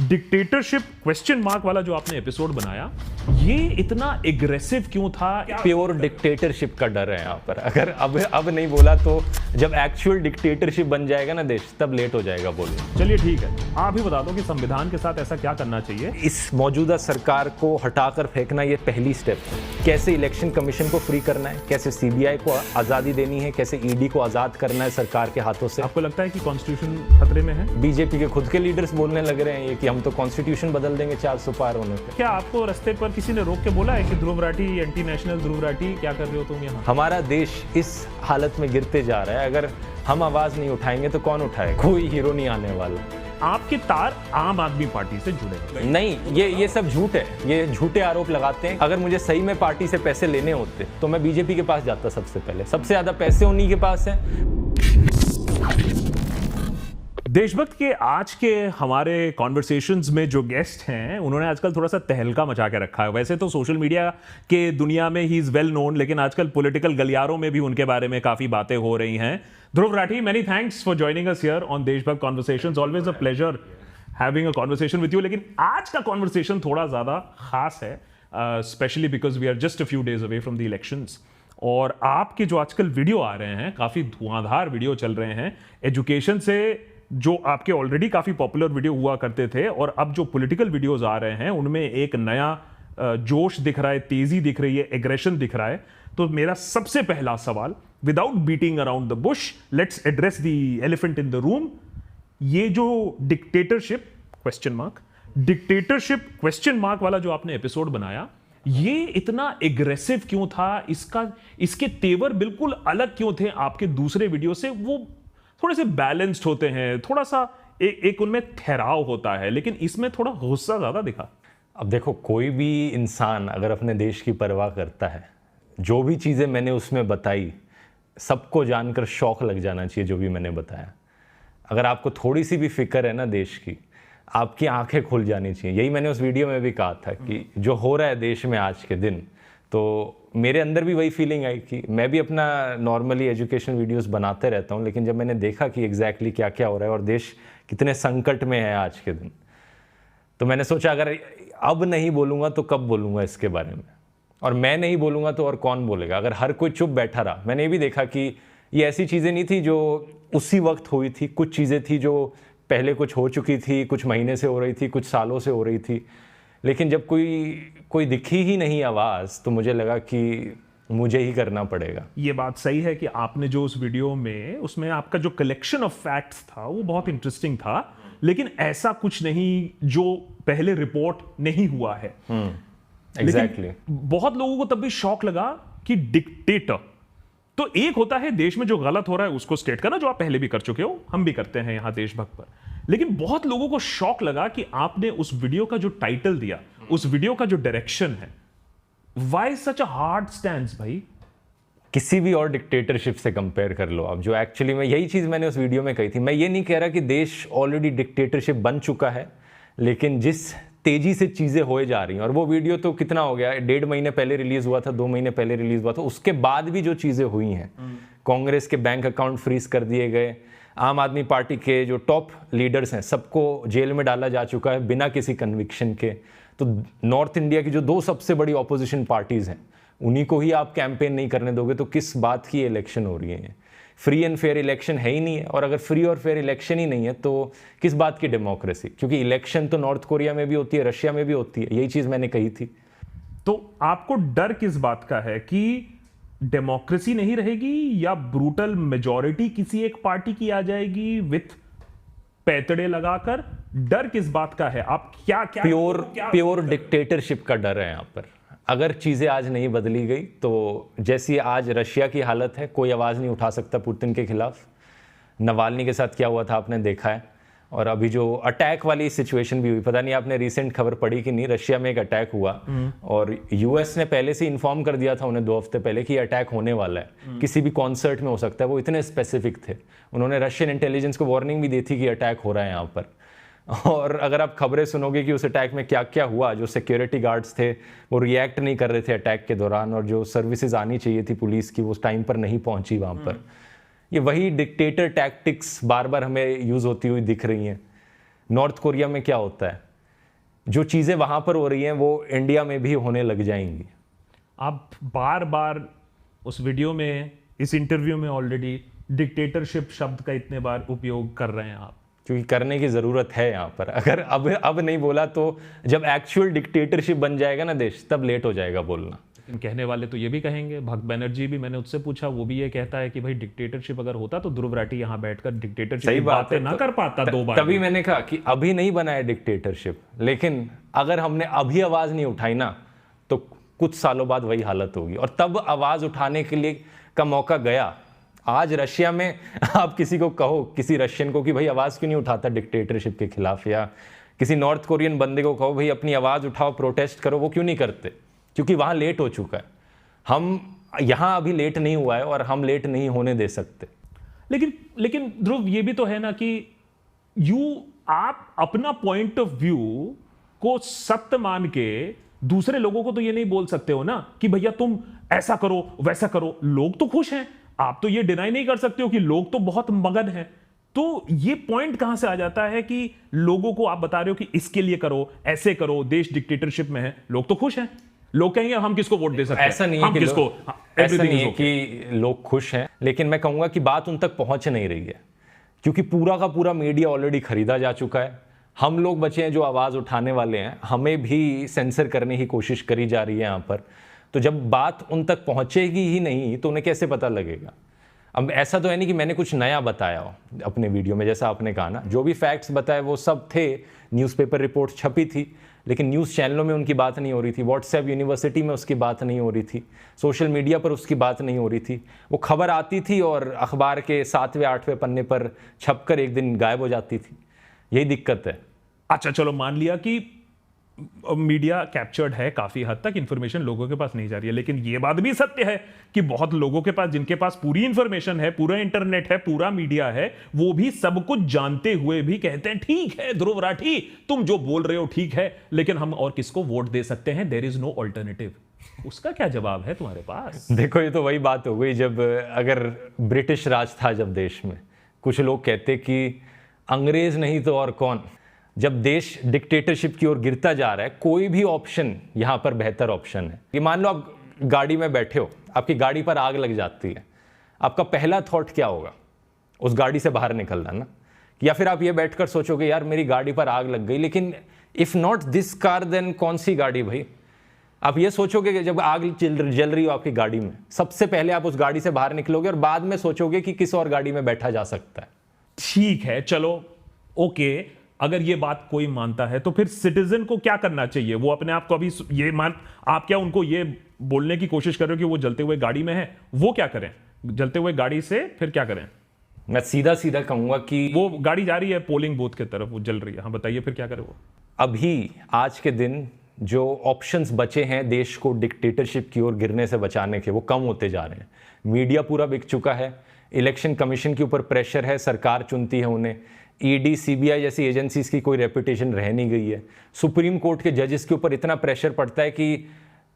Dictatorship question mark वाला जो आपने एपिसोड बनाया, ये इतना एग्रेसिव क्यों था? प्योर डिक्टेटरशिप का डर है यहाँ पर। अगर अब नहीं बोला तो जब एक्चुअल डिक्टेटरशिप बन जाएगा ना देश, तब लेट हो जाएगा बोलना। चलिए ठीक है, आप ही बता दो कि संविधान के साथ ऐसा क्या करना चाहिए? इस मौजूदा सरकार को हटाकर फेंकना ये पहली स्टेप है। कैसे इलेक्शन कमीशन को फ्री करना है, कैसे सीबीआई को आज़ादी देनी है, कैसे ईडी को आज़ाद करना है सरकार के हाथों से। आपको लगता है कि कॉन्स्टिट्यूशन खतरे में है? बीजेपी के खुद के लीडर्स बोलने लग रहे हैं ये कि हम तो कॉन्स्टिट्यूशन बदल देंगे 400 पार होने पे। क्या आपको रास्ते पर किसी ने रोक के बोला है कि ध्रुव राठी, एंटी नेशनल ध्रुव राठी, क्या कर रहे हो तुम यहाँ? हमारा देश इस हालत में गिरते जा रहा है, अगर हम आवाज नहीं उठाएंगे तो कौन उठाए? कोई हीरो नहीं आने वाला। आपके तार आम आदमी पार्टी से जुड़े नहीं, ये सब झूठ है, ये झूठे आरोप लगाते हैं। अगर मुझे सही में पार्टी से पैसे लेने होते तो मैं बीजेपी के पास जाता सबसे पहले। सबसे ज्यादा पैसे उन्हीं के पास है। देशभक्त के आज के हमारे कॉन्वर्सेशंस में जो गेस्ट हैं, उन्होंने आजकल थोड़ा सा तहलका मचा के रखा है। वैसे तो सोशल मीडिया के दुनिया में ही इज वेल नोन, लेकिन आजकल पॉलिटिकल गलियारों में भी उनके बारे में काफी बातें हो रही हैं। Dhruv Rathee, many thanks for joining us here on Deshbhakt conversations. Always a pleasure having a conversation with you. लेकिन आज का कॉन्वर्सेशन थोड़ा ज्यादा खास है, specially because we are just a few days away from the elections. और आपके जो आजकल वीडियो आ रहे हैं, काफी धुआंधार वीडियो चल रहे हैं। एजुकेशन से जो आपके ऑलरेडी काफी पॉपुलर वीडियो हुआ करते थे, और अब जो पॉलिटिकल वीडियोस आ रहे हैं, उनमें एक नया जोश दिख रहा है, तेजी दिख रही है, एग्रेशन दिख रहा है। तो मेरा सबसे पहला सवाल, without beating around the Bush, let's address the elephant in the room. ये जो डिक्टेटरशिप क्वेश्चन मार्क वाला जो आपने एपिसोड बनाया, ये इतना एग्रेसिव क्यों था? इसके तेवर बिल्कुल अलग क्यों थे आपके दूसरे वीडियो से? वो थोड़े से बैलेंस्ड होते हैं, थोड़ा सा एक उनमें ठहराव होता है, लेकिन इसमें थोड़ा गुस्सा ज्यादा दिखा। अब देखो, कोई भी इंसान अगर अपने देश की परवाह करता है, जो भी चीज़ें मैंने उसमें बताई, सबको जानकर शौक लग जाना चाहिए जो भी मैंने बताया। अगर आपको थोड़ी सी भी फिक्र है ना देश की, आपकी आंखें खुल जानी चाहिए। यही मैंने उस वीडियो में भी कहा था कि जो हो रहा है देश में आज के दिन, तो मेरे अंदर भी वही फीलिंग आई कि मैं भी अपना नॉर्मली एजुकेशन वीडियोस बनाते रहता हूँ, लेकिन जब मैंने देखा कि एग्जैक्टली क्या क्या हो रहा है और देश कितने संकट में है आज के दिन, तो मैंने सोचा अगर अब नहीं बोलूँगा तो कब बोलूँगा इसके बारे में, और मैं नहीं बोलूँगा तो और कौन बोलेगा अगर हर कोई चुप बैठा रहा। मैंने ये भी देखा कि ये ऐसी चीज़ें नहीं थी जो उसी वक्त हुई थी, कुछ चीज़ें थी जो पहले कुछ हो चुकी थी, कुछ महीने से हो रही थी, कुछ सालों से हो रही थी, लेकिन जब कोई दिखी ही नहीं आवाज़, तो मुझे लगा कि मुझे ही करना पड़ेगा। ये बात सही है कि आपने जो उस वीडियो में, उसमें आपका जो कलेक्शन ऑफ फैक्ट्स था वो बहुत इंटरेस्टिंग था, लेकिन ऐसा कुछ नहीं जो पहले रिपोर्ट नहीं हुआ है। एग्जैक्टली। बहुत लोगों को तब भी शौक लगा कि डिक्टेटर तो एक होता है देश में जो गलत हो रहा है उसको स्टेट करना, जो आप पहले भी कर चुके हो, हम भी करते हैं यहां देशभक्त पर। लेकिन बहुत लोगों को शौक लगा कि आपने उस वीडियो का जो टाइटल दिया, उस वीडियो का जो डायरेक्शन है, why such a hard stand भाई? किसी भी और डिक्टेटरशिप से कंपेयर कर लो आप, जो एक्चुअली में यही चीज़ मैंने उस वीडियो में कही थी। मैं ये नहीं कह रहा कि देश ऑलरेडी डिक्टेटरशिप बन चुका है, लेकिन जिस तेजी से चीज़ें होए जा रही हैं, और वो वीडियो तो कितना हो गया, 1.5 महीने पहले रिलीज़ हुआ था, 2 महीने पहले रिलीज़ हुआ था, उसके बाद भी जो चीज़ें हुई हैं, कांग्रेस के बैंक अकाउंट फ्रीज कर दिए गए, आम आदमी पार्टी के जो टॉप लीडर्स हैं सबको जेल में डाला जा चुका है बिना किसी कन्विक्शन के। तो नॉर्थ इंडिया की जो 2 सबसे बड़ी ऑपोजिशन पार्टीज़ हैं, उन्हीं को ही आप कैंपेन नहीं करने दोगे, तो किस बात की इलेक्शन हो रही है? फ्री एंड फेयर इलेक्शन है ही नहीं है, और अगर फ्री और फेयर इलेक्शन ही नहीं है तो किस बात की डेमोक्रेसी? क्योंकि इलेक्शन तो नॉर्थ कोरिया में भी होती है, रशिया में भी होती है, यही चीज़ मैंने कही थी। तो आपको डर किस बात का है कि डेमोक्रेसी नहीं रहेगी, या ब्रूटल मेजॉरिटी किसी एक पार्टी की आ जाएगी विथ पैतड़े लगाकर? डर किस बात का है? आप क्या प्योर डिक्टेटरशिप का डर है यहाँ पर। अगर चीज़ें आज नहीं बदली गई तो जैसी आज रशिया की हालत है, कोई आवाज़ नहीं उठा सकता पुतिन के खिलाफ। नवाल्नी के साथ क्या हुआ था आपने देखा है, और अभी जो अटैक वाली सिचुएशन भी हुई, पता नहीं आपने रिसेंट खबर पढ़ी कि नहीं, रशिया में एक अटैक हुआ और यूएस ने पहले से इन्फॉर्म कर दिया था उन्हें 2 हफ्ते पहले कि अटैक होने वाला है, किसी भी कॉन्सर्ट में हो सकता है। वो इतने स्पेसिफिक थे, उन्होंने रशियन इंटेलिजेंस को वार्निंग भी दी थी कि अटैक हो रहा है यहाँ पर। और अगर आप खबरें सुनोगे कि उस अटैक में क्या क्या हुआ, जो सिक्योरिटी गार्ड्स थे वो रिएक्ट नहीं कर रहे थे अटैक के दौरान, और जो सर्विसेज आनी चाहिए थी पुलिस की वो टाइम पर नहीं पहुंची वहाँ पर। ये वही डिक्टेटर टैक्टिक्स बार बार हमें यूज़ होती हुई दिख रही हैं। नॉर्थ कोरिया में क्या होता है, जो चीज़ें वहाँ पर हो रही हैं वो इंडिया में भी होने लग जाएंगी। आप बार बार उस वीडियो में, इस इंटरव्यू में ऑलरेडी डिक्टेटरशिप शब्द का इतने बार उपयोग कर रहे हैं आप। क्योंकि करने की ज़रूरत है यहाँ पर। अगर अब नहीं बोला तो जब एक्चुअल डिक्टेटरशिप बन जाएगा ना देश, तब लेट हो जाएगा बोलना। लेकिन कहने वाले तो ये भी कहेंगे, भक्त बनर्जी भी, मैंने उससे पूछा, वो भी ये कहता है कि भाई डिक्टेटरशिप अगर होता तो ध्रुव राठी यहाँ बैठकर डिक्टेटरशिप सही की बात बातें है, ना कर पाता 2 बार। तभी मैंने कहा कि अभी नहीं बना है डिक्टेटरशिप, लेकिन अगर हमने अभी आवाज़ नहीं उठाई ना तो कुछ सालों बाद वही हालत होगी। और तब आवाज़ उठाने के लिए का मौका गया। आज रशिया में आप किसी को कहो, किसी रशियन को कि भाई आवाज़ क्यों नहीं उठाता डिक्टेटरशिप के खिलाफ, या किसी नॉर्थ कोरियन बंदे को कहो भाई अपनी आवाज़ उठाओ, प्रोटेस्ट करो, वो क्यों नहीं करते? क्योंकि वहाँ लेट हो चुका है। हम यहाँ अभी लेट नहीं हुआ है और हम लेट नहीं होने दे सकते। लेकिन ध्रुव, ये भी तो है ना कि आप अपना पॉइंट ऑफ व्यू को सत्य मान के दूसरे लोगों को तो ये नहीं बोल सकते हो ना कि भैया तुम ऐसा करो वैसा करो। लोग तो खुश हैं, आप तो ये डिनाई नहीं कर सकते हो कि लोग तो बहुत मगन हैं। तो ये पॉइंट कहां से आ जाता है कि लोगों को आप बता रहे हो कि इसके लिए करो, ऐसे करो, देश डिक्टेटरशिप में है, लोग तो खुश हैं। लोग कहेंगे हम किसको वोट दे सकते हैं, ऐसा नहीं हम है कि किसको, ऐसा नहीं है कि लोग खुश हैं, लेकिन मैं कहूंगा कि बात उन तक पहुंच नहीं रही है, क्योंकि पूरा का पूरा मीडिया ऑलरेडी खरीदा जा चुका है। हम लोग बचे हैं जो आवाज़ उठाने वाले हैं, हमें भी सेंसर करने की कोशिश करी जा रही है यहाँ पर। तो जब बात उन तक पहुँचेगी ही नहीं तो उन्हें कैसे पता लगेगा? अब ऐसा तो है नहीं कि मैंने कुछ नया बताया हो अपने वीडियो में, जैसा आपने कहा ना, जो भी फैक्ट्स बताए वो सब थे, न्यूज़पेपर रिपोर्ट छपी थी, लेकिन न्यूज़ चैनलों में उनकी बात नहीं हो रही थी, व्हाट्सएप यूनिवर्सिटी में उसकी बात नहीं हो रही थी, सोशल मीडिया पर उसकी बात नहीं हो रही थी। वो खबर आती थी और अखबार के 7वें 8वें पन्ने पर छपकर एक दिन गायब हो जाती थी। यही दिक्कत है। अच्छा चलो, मान लिया कि मीडिया कैप्चर्ड है, काफी हद तक इंफॉर्मेशन लोगों के पास नहीं जा रही है, लेकिन यह बात भी सत्य है कि बहुत लोगों के पास, जिनके पास पूरी इंफॉर्मेशन है, पूरा इंटरनेट है, पूरा मीडिया है, वो भी सब कुछ जानते हुए भी कहते हैं ठीक है ध्रुव राठी तुम जो बोल रहे हो ठीक है, लेकिन हम और किसको वोट दे सकते हैं, देयर इज नो ऑल्टरनेटिव। उसका क्या जवाब है तुम्हारे पास? देखो, ये तो वही बात हो गई, जब अगर ब्रिटिश राज था जब देश में, कुछ लोग कहते कि अंग्रेज नहीं तो और कौन। जब देश डिक्टेटरशिप की ओर गिरता जा रहा है, कोई भी ऑप्शन यहाँ पर बेहतर ऑप्शन है। कि मान लो आप गाड़ी में बैठे हो, आपकी गाड़ी पर आग लग जाती है, आपका पहला थॉट क्या होगा? उस गाड़ी से बाहर निकलना ना? या फिर आप ये बैठकर सोचोगे यार मेरी गाड़ी पर आग लग गई, लेकिन if not this car then कौन सी गाड़ी भाई? आप ये सोचोगे कि जब आग जल रही हो आपकी गाड़ी में, सबसे पहले आप उस गाड़ी से बाहर निकलोगे और बाद में सोचोगे कि किस और गाड़ी में बैठा जा सकता है। ठीक है, चलो ओके, अगर ये बात कोई मानता है तो फिर सिटीजन को क्या करना चाहिए? वो अपने आप को अभी ये आप क्या उनको ये बोलने की कोशिश कर रहे हो कि वो जलते हुए गाड़ी में है? वो क्या करें जलते हुए गाड़ी से? फिर क्या करें? मैं सीधा सीधा कहूंगा कि वो गाड़ी जा रही है पोलिंग बूथ की तरफ, वो जल रही है, हाँ बताइए फिर क्या करे वो? अभी आज के दिन जो ऑप्शंस बचे हैं देश को डिक्टेटरशिप की ओर गिरने से बचाने के, वो कम होते जा रहे हैं। मीडिया पूरा बिक चुका है, इलेक्शन कमीशन के ऊपर प्रेशर है, सरकार चुनती है उन्हें, ईडी सीबीआई जैसी एजेंसीज की कोई रेपुटेशन रह नहीं गई है। सुप्रीम कोर्ट के जजेस के ऊपर इतना प्रेशर पड़ता है कि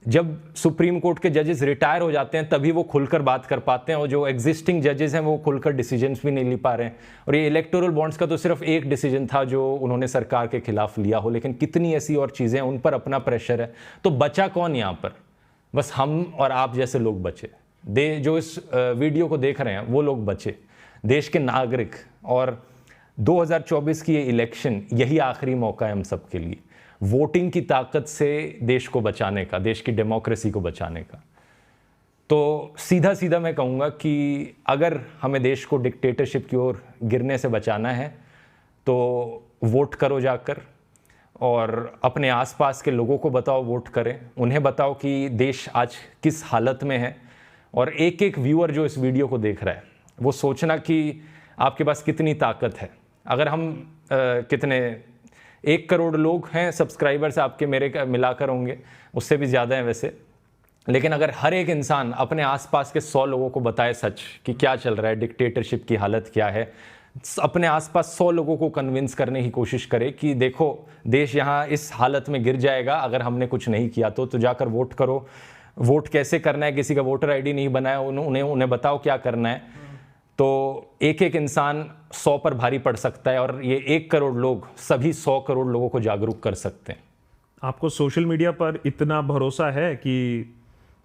जब सुप्रीम कोर्ट के जजेस रिटायर हो जाते हैं तभी वो खुलकर बात कर पाते हैं, और जो एग्जिस्टिंग जजेस हैं वो खुलकर डिसीजंस भी नहीं ले पा रहे हैं। और ये इलेक्टोरल बॉन्ड्स का तो सिर्फ एक डिसीजन था जो उन्होंने सरकार के खिलाफ लिया हो, लेकिन कितनी ऐसी और चीज़ें हैं, उन पर अपना प्रेशर है। तो बचा कौन यहाँ पर? बस हम और आप जैसे लोग बचे, जो इस वीडियो को देख रहे हैं वो लोग बचे, देश के नागरिक। और 2024 की ये इलेक्शन यही आखिरी मौका है हम सब के लिए, वोटिंग की ताकत से देश को बचाने का, देश की डेमोक्रेसी को बचाने का। तो सीधा सीधा मैं कहूँगा कि अगर हमें देश को डिक्टेटरशिप की ओर गिरने से बचाना है तो वोट करो जाकर, और अपने आसपास के लोगों को बताओ वोट करें, उन्हें बताओ कि देश आज किस हालत में है। और एक एक व्यूअर जो इस वीडियो को देख रहा है वो सोचना कि आपके पास कितनी ताकत है। अगर हम कितने 1 करोड़ लोग हैं सब्सक्राइबर्स आपके, मेरे मिलाकर होंगे, उससे भी ज़्यादा हैं वैसे, लेकिन अगर हर एक इंसान अपने आसपास के 100 लोगों को बताए सच कि क्या चल रहा है, डिक्टेटरशिप की हालत क्या है, अपने आसपास 100 लोगों को कन्विंस करने की कोशिश करे कि देखो देश यहाँ इस हालत में गिर जाएगा अगर हमने कुछ नहीं किया तो जाकर वोट करो। वोट कैसे करना है, किसी का वोटर आईडी नहीं बनाया, उन्हें बताओ क्या करना है। तो एक एक इंसान 100 पर भारी पड़ सकता है, और ये 1 करोड़ लोग सभी 100 करोड़ लोगों को जागरूक कर सकते हैं। आपको सोशल मीडिया पर इतना भरोसा है कि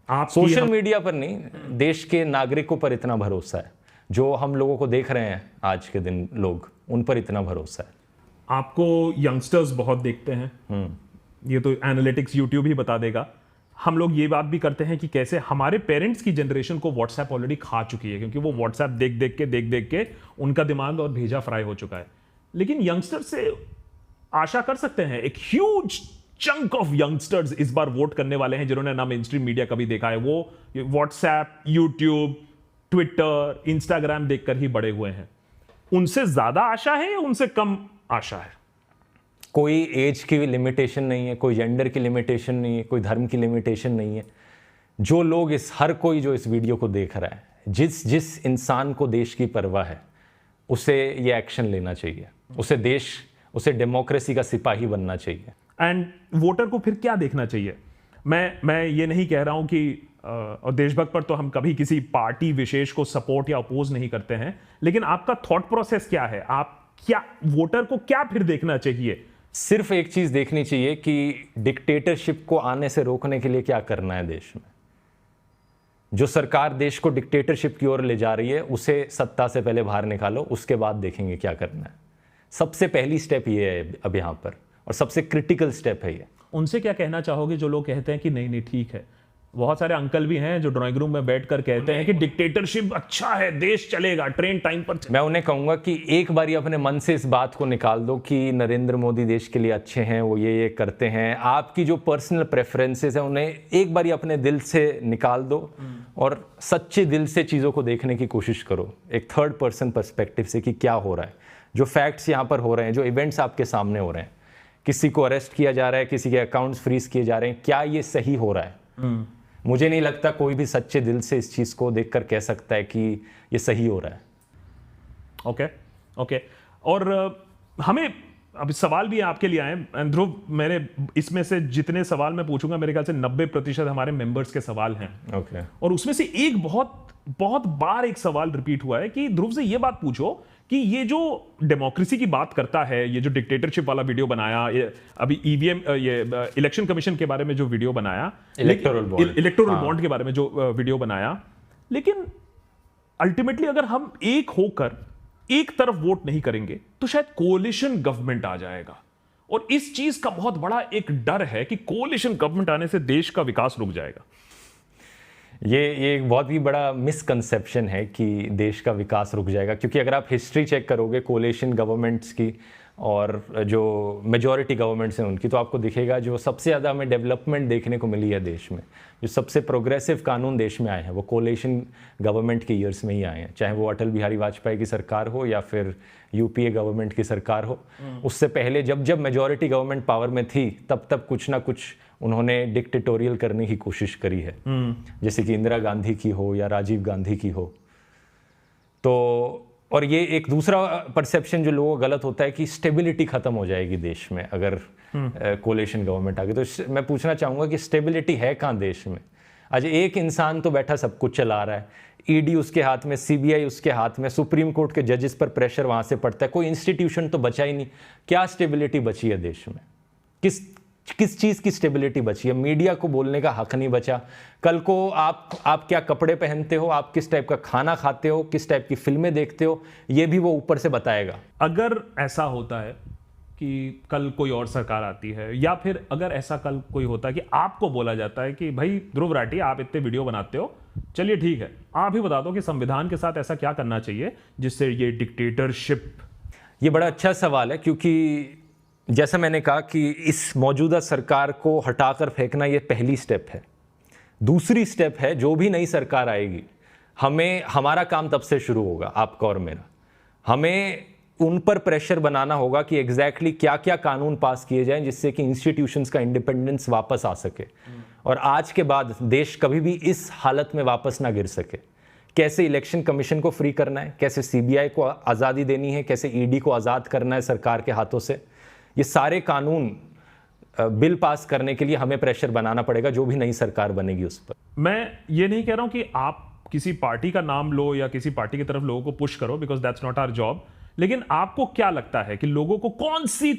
आप सोशल मीडिया पर नहीं, देश के नागरिकों पर इतना भरोसा है, जो हम लोगों को देख रहे हैं आज के दिन लोग, उन पर इतना भरोसा है। आपको यंगस्टर्स बहुत देखते हैं, ये तो एनालिटिक्स यूट्यूब ही बता देगा। हम लोग ये बात भी करते हैं कि कैसे हमारे पेरेंट्स की जनरेशन को व्हाट्सएप ऑलरेडी खा चुकी है, क्योंकि वो व्हाट्सएप देख देख के उनका दिमाग और भेजा फ्राई हो चुका है। लेकिन यंगस्टर से आशा कर सकते हैं, एक ह्यूज चंक ऑफ यंगस्टर्स इस बार वोट करने वाले हैं जिन्होंने ना मेन स्ट्रीम मीडिया कभी देखा है, वो व्हाट्सएप, यूट्यूब, ट्विटर, इंस्टाग्राम देखकर ही बड़े हुए हैं। उनसे ज्यादा आशा है या उनसे कम आशा है? कोई एज की लिमिटेशन नहीं है, कोई जेंडर की लिमिटेशन नहीं है, कोई धर्म की लिमिटेशन नहीं है। जो लोग हर कोई जो इस वीडियो को देख रहा है, जिस इंसान को देश की परवाह है, उसे ये एक्शन लेना चाहिए, उसे डेमोक्रेसी का सिपाही बनना चाहिए। एंड वोटर को फिर क्या देखना चाहिए? मैं ये नहीं कह रहा हूं कि और देशभक्त पर तो हम कभी किसी पार्टी विशेष को सपोर्ट या अपोज नहीं करते हैं, लेकिन आपका थॉट प्रोसेस क्या है? आप क्या वोटर को क्या फिर देखना चाहिए? सिर्फ एक चीज देखनी चाहिए कि डिक्टेटरशिप को आने से रोकने के लिए क्या करना है देश में। जो सरकार देश को डिक्टेटरशिप की ओर ले जा रही है, उसे सत्ता से पहले बाहर निकालो, उसके बाद देखेंगे क्या करना है। सबसे पहली स्टेप ये है अब यहाँ पर, और सबसे क्रिटिकल स्टेप है ये। उनसे क्या कहना चाहोगे जो लोग कहते हैं कि नहीं नहीं ठीक है? बहुत सारे अंकल भी हैं जो ड्राइंग रूम में बैठकर कहते हैं कि डिक्टेटरशिप अच्छा है, देश चलेगा, ट्रेन टाइम पर मैं उन्हें कहूंगा कि एक बारी अपने मन से इस बात को निकाल दो कि नरेंद्र मोदी देश के लिए अच्छे हैं, वो ये करते हैं। आपकी जो पर्सनल प्रेफरेंसेस हैं उन्हें एक बारी अपने दिल से निकाल दो और सच्चे दिल से चीज़ों को देखने की कोशिश करो, एक थर्ड पर्सन पर्सपेक्टिव से कि क्या हो रहा है, जो फैक्ट्स यहाँ पर हो रहे हैं, जो इवेंट्स आपके सामने हो रहे हैं, किसी को अरेस्ट किया जा रहा है, किसी के अकाउंट्स फ्रीज किए जा रहे हैं, क्या ये सही हो रहा है? मुझे नहीं लगता कोई भी सच्चे दिल से इस चीज को देखकर कह सकता है कि ये सही हो रहा है। ओके। और हमें अब सवाल भी आपके लिए आए ध्रुव, मैंने इसमें से जितने सवाल मैं पूछूंगा मेरे ख्याल से 90% हमारे मेंबर्स के सवाल हैं। ओके। और उसमें से एक बहुत बार एक सवाल रिपीट हुआ है कि ध्रुव से ये बात पूछो कि ये जो डेमोक्रेसी की बात करता है, ये जो डिक्टेटरशिप वाला वीडियो बनाया, ये अभी ईवीएम, ये इलेक्शन कमीशन के बारे में जो वीडियो बनाया, इलेक्टोरल बॉन्ड के बारे में जो वीडियो बनाया, लेकिन अल्टीमेटली अगर हम एक होकर एक तरफ वोट नहीं करेंगे तो शायद कोलिशन गवर्नमेंट आ जाएगा। और इस चीज का बहुत बड़ा एक डर है कि कोलिशन गवर्नमेंट आने से देश का विकास रुक जाएगा। ये एक बहुत ही बड़ा मिसकंसेप्शन है कि देश का विकास रुक जाएगा, क्योंकि अगर आप हिस्ट्री चेक करोगे कोलिशन गवर्नमेंट्स की और जो मेजॉरिटी गवर्नमेंट्स हैं उनकी, तो आपको दिखेगा जो सबसे ज़्यादा हमें डेवलपमेंट देखने को मिली है देश में, जो सबसे प्रोग्रेसिव कानून देश में आए हैं, वो कोलिशन गवर्नमेंट के ईयर्स में ही आए हैं। चाहे वो अटल बिहारी वाजपेयी की सरकार हो या फिर यूपीए गवर्नमेंट की सरकार हो। उससे पहले जब मेजॉरिटी गवर्नमेंट पावर में थी तब कुछ ना कुछ उन्होंने डिक्टेटोरियल करने की कोशिश करी है, जैसे कि इंदिरा गांधी की हो या राजीव गांधी की हो। तो और ये एक दूसरा परसेप्शन जो लोगों का गलत होता है कि स्टेबिलिटी खत्म हो जाएगी देश में अगर कोलिशन गवर्नमेंट आ गई। तो मैं पूछना चाहूँगा कि स्टेबिलिटी है कहाँ देश में? आज एक इंसान तो बैठा सब कुछ चला रहा है, ईडी उसके हाथ में, सीबीआई उसके हाथ में, सुप्रीम कोर्ट के जजेस पर प्रेशर वहाँ से पड़ता है, कोई इंस्टीट्यूशन तो बचा ही नहीं। क्या स्टेबिलिटी बची है देश में? किस चीज़ की स्टेबिलिटी बची है? मीडिया को बोलने का हक नहीं बचा। कल को आप क्या कपड़े पहनते हो, आप किस टाइप का खाना खाते हो, किस टाइप की फिल्में देखते हो, ये भी वो ऊपर से बताएगा। अगर ऐसा होता है कि कल कोई और सरकार आती है, या फिर अगर ऐसा कल कोई होता है कि आपको बोला जाता है कि भाई ध्रुव राठी आप इतने वीडियो बनाते हो, चलिए ठीक है, आप ही बता दो कि संविधान के साथ ऐसा क्या करना चाहिए जिससे ये डिक्टेटरशिप। ये बड़ा अच्छा सवाल है, क्योंकि जैसा मैंने कहा कि इस मौजूदा सरकार को हटाकर फेंकना ये पहली स्टेप है। दूसरी स्टेप है, जो भी नई सरकार आएगी, हमारा काम तब से शुरू होगा, आपका और मेरा। हमें उन पर प्रेशर बनाना होगा कि एग्जैक्टली क्या क्या कानून पास किए जाएं जिससे कि इंस्टीट्यूशंस का इंडिपेंडेंस वापस आ सके और आज के बाद देश कभी भी इस हालत में वापस ना गिर सके। कैसे इलेक्शन कमीशन को फ्री करना है, कैसे सीबीआई को आज़ादी देनी है, कैसे ईडी को आज़ाद करना है सरकार के हाथों से, ये सारे कानून बिल पास करने के लिए हमें प्रेशर बनाना पड़ेगा, जो भी नई सरकार बनेगी उस पर। मैं ये नहीं कह रहा हूं कि आप किसी पार्टी का नाम लो या किसी पार्टी की तरफ लोगों को पुश करो, because that's not our job. लेकिन आपको क्या लगता है कि लोगों को कौन सी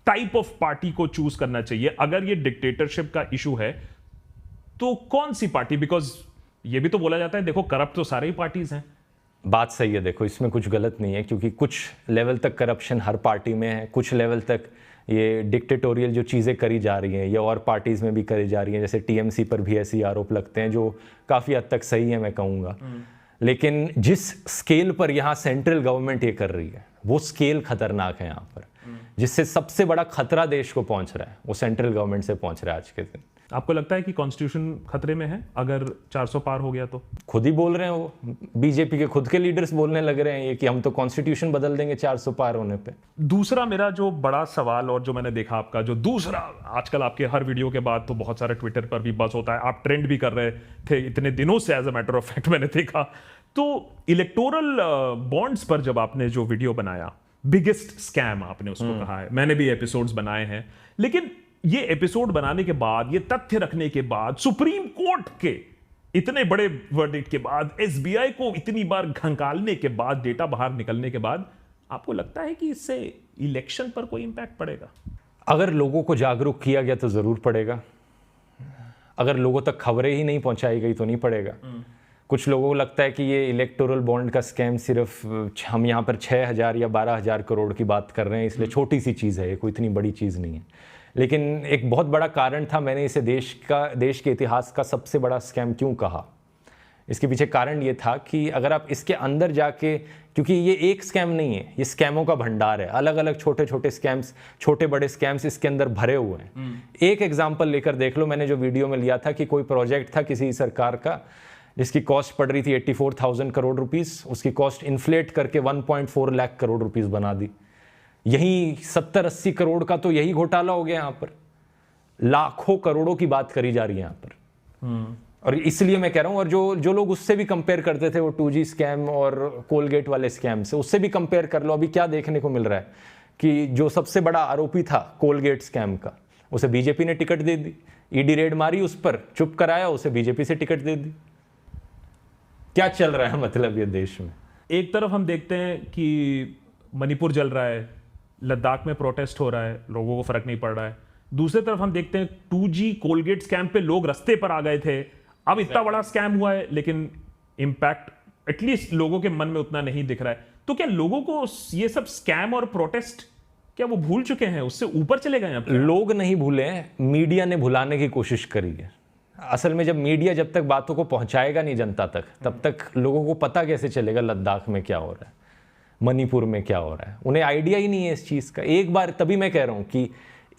टाइप ऑफ पार्टी को चूज करना चाहिए अगर ये डिक्टेटरशिप का इशू है? तो कौन सी पार्टी? बिकॉज ये भी तो बोला जाता है, देखो करप्ट तो सारे ही पार्टीज हैं। बात सही है, देखो इसमें कुछ गलत नहीं है, क्योंकि कुछ लेवल तक करप्शन हर पार्टी में है, कुछ लेवल तक ये डिक्टेटोरियल जो चीज़ें करी जा रही हैं ये और पार्टीज़ में भी करी जा रही हैं, जैसे टीएमसी पर भी ऐसी आरोप लगते हैं जो काफ़ी हद तक सही है मैं कहूँगा। लेकिन जिस स्केल पर यहाँ सेंट्रल गवर्नमेंट ये कर रही है वो स्केल खतरनाक है यहाँ पर, जिससे सबसे बड़ा खतरा देश को पहुँच रहा है वो सेंट्रल गवर्नमेंट से पहुँच रहा है आज के दिन। आपको लगता है कि कॉन्स्टिट्यूशन खतरे में है अगर 400 पार हो गया तो? खुद ही बोल रहे हैं वो, बीजेपी के खुद के लीडर्स बोलने लग रहे हैं ये कि हम तो कॉन्स्टिट्यूशन बदल देंगे 400 पार होने पे। दूसरा मेरा जो बड़ा सवाल और जो मैंने देखा आपका जो दूसरा, आजकल आपके हर वीडियो के बाद तो बहुत सारे ट्विटर पर भी बस होता है, आप ट्रेंड भी कर रहे थे इतने दिनों से, as a matter of fact मैंने देखा। तो इलेक्टोरल बॉन्ड्स पर जब आपने जो वीडियो बनाया, बिगेस्ट स्कैम आपने उसको कहा है, मैंने भी एपिसोड्स बनाए हैं, लेकिन ये एपिसोड बनाने के बाद, ये तथ्य रखने के बाद, सुप्रीम कोर्ट के इतने बड़े वर्डिक्ट के बाद, एसबीआई को इतनी बार घंकालने के बाद, डेटा बाहर निकलने के बाद, आपको लगता है कि इससे इलेक्शन पर कोई इंपैक्ट पड़ेगा? अगर लोगों को जागरूक किया गया तो जरूर पड़ेगा, अगर लोगों तक खबरें ही नहीं पहुंचाई गई तो नहीं पड़ेगा। कुछ लोगों को लगता है कि ये इलेक्टोरल बॉन्ड का स्कैम सिर्फ हम यहाँ पर 6,000 या 12,000 करोड़ की बात कर रहे हैं इसलिए छोटी सी चीज़ है, ये कोई इतनी बड़ी चीज़ नहीं है। लेकिन एक बहुत बड़ा कारण था, मैंने इसे देश के इतिहास का सबसे बड़ा स्कैम क्यों कहा। इसके पीछे कारण ये था कि अगर आप इसके अंदर जाके, क्योंकि ये एक स्कैम नहीं है, ये स्कैमों का भंडार है, अलग अलग छोटे छोटे स्कैम्स, छोटे बड़े स्कैम्स इसके अंदर भरे हुए हैं। एक एग्जाम्पल लेकर देख लो, मैंने जो वीडियो में लिया था कि कोई प्रोजेक्ट था किसी सरकार का जिसकी कॉस्ट पड़ रही थी 84,000 करोड़ रुपीस, उसकी कॉस्ट इन्फ्लेट करके 1.4 लाख करोड़ रुपीस बना दी। यही 70-80 करोड़ का तो यही घोटाला हो गया यहाँ पर, लाखों करोड़ों की बात करी जा रही है यहाँ पर। और इसलिए मैं कह रहा हूँ, और जो लोग उससे भी कंपेयर करते थे वो 2G स्कैम और कोलगेट वाले स्कैम से, उससे भी कंपेयर कर लो। अभी क्या देखने को मिल रहा है कि जो सबसे बड़ा आरोपी था कोलगेट स्कैम का, उसे बीजेपी ने टिकट दे दी, ईडी रेड मारी उस पर, चुप कराया, उसे बीजेपी से टिकट दे दी। क्या चल रहा है मतलब ये देश में? एक तरफ हम देखते हैं कि मणिपुर जल रहा है, लद्दाख में प्रोटेस्ट हो रहा है, लोगों को फर्क नहीं पड़ रहा है। दूसरी तरफ हम देखते हैं 2G कोलगेट स्कैम पे लोग रास्ते पर आ गए थे, अब इतना बड़ा स्कैम हुआ है लेकिन इंपैक्ट एटलीस्ट लोगों के मन में उतना नहीं दिख रहा है। तो क्या लोगों को ये सब स्कैम और प्रोटेस्ट क्या वो भूल चुके हैं, उससे ऊपर चले गए हैं? लोग नहीं भूले, मीडिया ने भुलाने की कोशिश करी है। असल में जब मीडिया जब तक बातों को पहुंचाएगा नहीं जनता तक, तब तक लोगों को पता कैसे चलेगा लद्दाख में क्या हो रहा है, मणिपुर में क्या हो रहा है? उन्हें आइडिया ही नहीं है इस चीज़ का। एक बार, तभी मैं कह रहा हूँ कि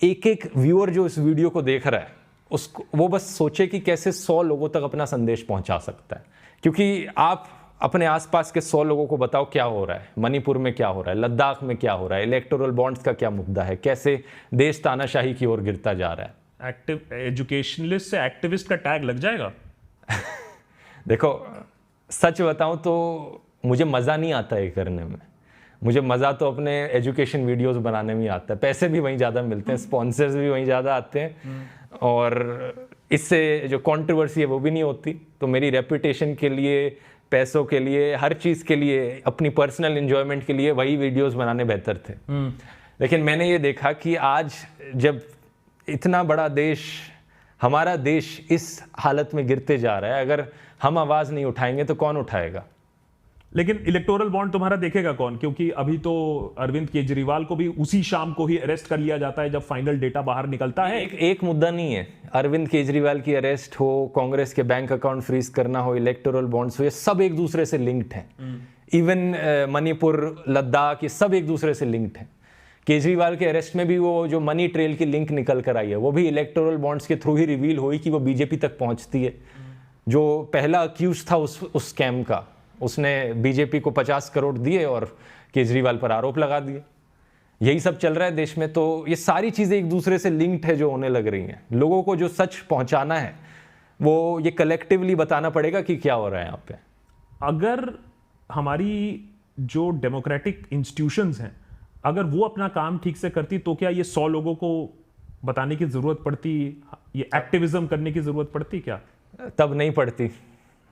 एक एक व्यूअर जो इस वीडियो को देख रहा है उसको वो बस सोचे कि कैसे 100 लोगों तक अपना संदेश पहुंचा सकता है। क्योंकि आप अपने आसपास के 100 लोगों को बताओ क्या हो रहा है, मणिपुर में क्या हो रहा है, लद्दाख में क्या हो रहा है, इलेक्टोरल बॉन्ड्स का क्या मुद्दा है, कैसे देश तानाशाही की ओर गिरता जा रहा है। एक्टिव एजुकेशनलिस्ट से एक्टिविस्ट का टैग लग जाएगा। देखो सच बताऊं तो मुझे मज़ा नहीं आता ये करने में, मुझे मज़ा तो अपने एजुकेशन वीडियोस बनाने में आता है। पैसे भी वहीं ज़्यादा मिलते हैं, स्पॉन्सर्स भी वहीं ज़्यादा आते हैं, और इससे जो कंट्रोवर्सी है वो भी नहीं होती। तो मेरी रेपुटेशन के लिए, पैसों के लिए, हर चीज़ के लिए, अपनी पर्सनल एंजॉयमेंट के लिए वही वीडियोस बनाने बेहतर थे। लेकिन मैंने ये देखा कि आज जब इतना बड़ा देश, हमारा देश इस हालत में गिरते जा रहा है, अगर हम आवाज़ नहीं उठाएंगे तो कौन उठाएगा? लेकिन इलेक्टोरल बॉन्ड तुम्हारा देखेगा कौन? क्योंकि अभी तो अरविंद केजरीवाल को भी उसी शाम को ही अरेस्ट कर लिया जाता है जब फाइनल डेटा बाहर निकलता है। एक मुद्दा नहीं है, अरविंद केजरीवाल की अरेस्ट हो, कांग्रेस के बैंक अकाउंट फ्रीज करना हो, इलेक्टोरल बॉन्ड्स हो, ये सब एक दूसरे से लिंक्ड हैं। इवन मणिपुर, लद्दाख, ये सब एक दूसरे से लिंक्ड हैं। केजरीवाल के अरेस्ट में भी वो जो मनी ट्रेल की लिंक निकल कर आई है वो भी इलेक्टोरल बॉन्ड्स के थ्रू ही रिवील हुई कि वो बीजेपी तक पहुंचती है। जो पहला अक्यूज था उस स्कैम का, उसने बीजेपी को 50 करोड़ दिए और केजरीवाल पर आरोप लगा दिए। यही सब चल रहा है देश में। तो ये सारी चीज़ें एक दूसरे से लिंक्ड है जो होने लग रही हैं। लोगों को जो सच पहुंचाना है वो ये कलेक्टिवली बताना पड़ेगा कि क्या हो रहा है यहाँ पे। अगर हमारी जो डेमोक्रेटिक इंस्टीट्यूशंस हैं, अगर वो अपना काम ठीक से करती तो क्या ये 100 लोगों को बताने की जरूरत पड़ती, ये एक्टिविज्म करने की जरूरत पड़ती क्या? तब नहीं पड़ती।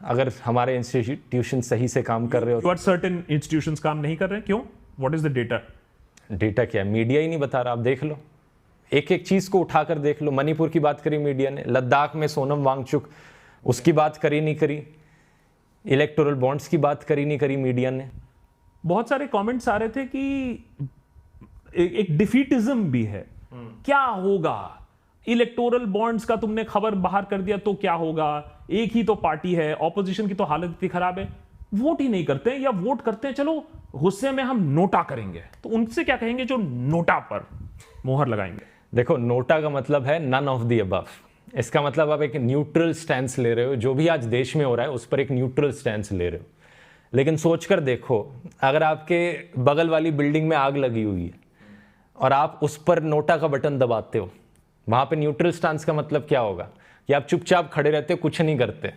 अगर हमारे इंस्टीट्यूशन सही से काम कर रहे हो। But certain institutions काम नहीं कर रहे हैं, क्यों? What is the data? Data क्या है? मीडिया ही नहीं बता रहा, आप देख लो। एक एक चीज को उठाकर देख लो। मणिपुर की बात करी मीडिया ने, लद्दाख में सोनम वांगचुक, उसकी बात करी नहीं करी, इलेक्टोरल बॉन्ड्स की बात करी नहीं करी मीडिया ने। बहुत सारे कमेंट्स आ रहे थे कि एक डिफीटिज्म भी है, क्या होगा, इलेक्टोरल बॉन्ड्स का तुमने खबर बाहर कर दिया तो क्या होगा, एक ही तो पार्टी है, ऑपोजिशन की तो हालत इतनी खराब है, वोट ही नहीं करते हैं, या वोट करते हैं चलो गुस्से में हम नोटा करेंगे, तो उनसे क्या कहेंगे जो नोटा पर मोहर लगाएंगे? देखो, नोटा का मतलब है नन ऑफ द अबव। इसका मतलब आप एक न्यूट्रल स्टैंस ले रहे हो, जो भी आज देश में हो रहा है उस पर एक न्यूट्रल स्टैंस ले रहे हो। लेकिन सोचकर देखो, अगर आपके बगल वाली बिल्डिंग में आग लगी हुई है और आप उस पर नोटा का बटन दबाते हो, वहां पे न्यूट्रल स्टैंस का मतलब क्या होगा? कि आप चुपचाप खड़े रहते हो, कुछ नहीं करते,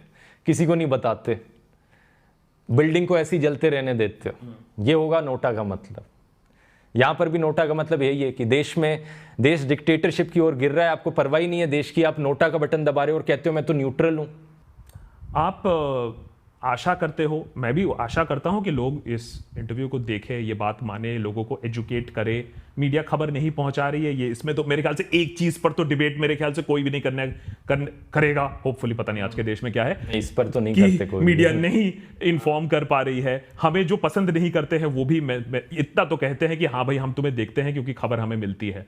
किसी को नहीं बताते, बिल्डिंग को ऐसे ही जलते रहने देते हो। ये होगा नोटा का मतलब। यहां पर भी नोटा का मतलब यही है कि देश डिक्टेटरशिप की ओर गिर रहा है, आपको परवाह ही नहीं है देश की, आप नोटा का बटन दबा रहे हो और कहते हो मैं तो न्यूट्रल हूं। आप आशा करते हो, मैं भी आशा करता हूं कि लोग इस इंटरव्यू को देखें, ये बात माने, लोगों को एजुकेट करे। मीडिया खबर नहीं पहुंचा रही है, ये इसमें तो मेरे ख्याल से एक चीज पर तो डिबेट मेरे ख्याल से कोई भी नहीं करेगा, होपफुली। पता नहीं आज के देश में क्या है, इस पर तो नहीं करते कोई, मीडिया नहीं इन्फॉर्म कर पा रही है। हमें जो पसंद नहीं करते हैं वो भी इतना तो कहते हैं कि हाँ भाई हम तुम्हें देखते हैं क्योंकि खबर हमें मिलती है।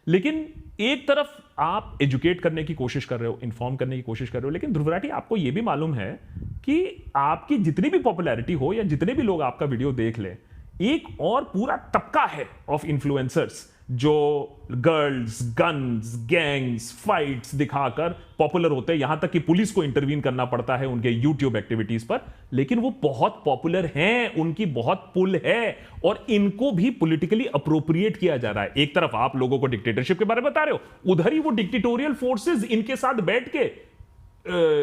लेकिन एक तरफ आप एजुकेट करने की कोशिश कर रहे हो, इन्फॉर्म करने की कोशिश कर रहे हो, लेकिन ध्रुव राठी आपको यह भी मालूम है कि आपकी जितनी भी पॉपुलैरिटी हो या जितने भी लोग आपका वीडियो देख ले, एक और पूरा तबका है ऑफ इन्फ्लुएंसर्स जो गर्ल्स, गन्स, गैंग्स, फाइट्स दिखाकर पॉपुलर होते हैं, यहां तक कि पुलिस को इंटरवीन करना पड़ता है उनके यूट्यूब एक्टिविटीज पर, लेकिन वो बहुत पॉपुलर हैं, उनकी बहुत पुल है और इनको भी पॉलिटिकली अप्रोप्रिएट किया जा रहा है। एक तरफ आप लोगों को डिक्टेटरशिप के बारे में बता रहे हो, उधर ही वो डिक्टेटोरियल फोर्सेस इनके साथ बैठ के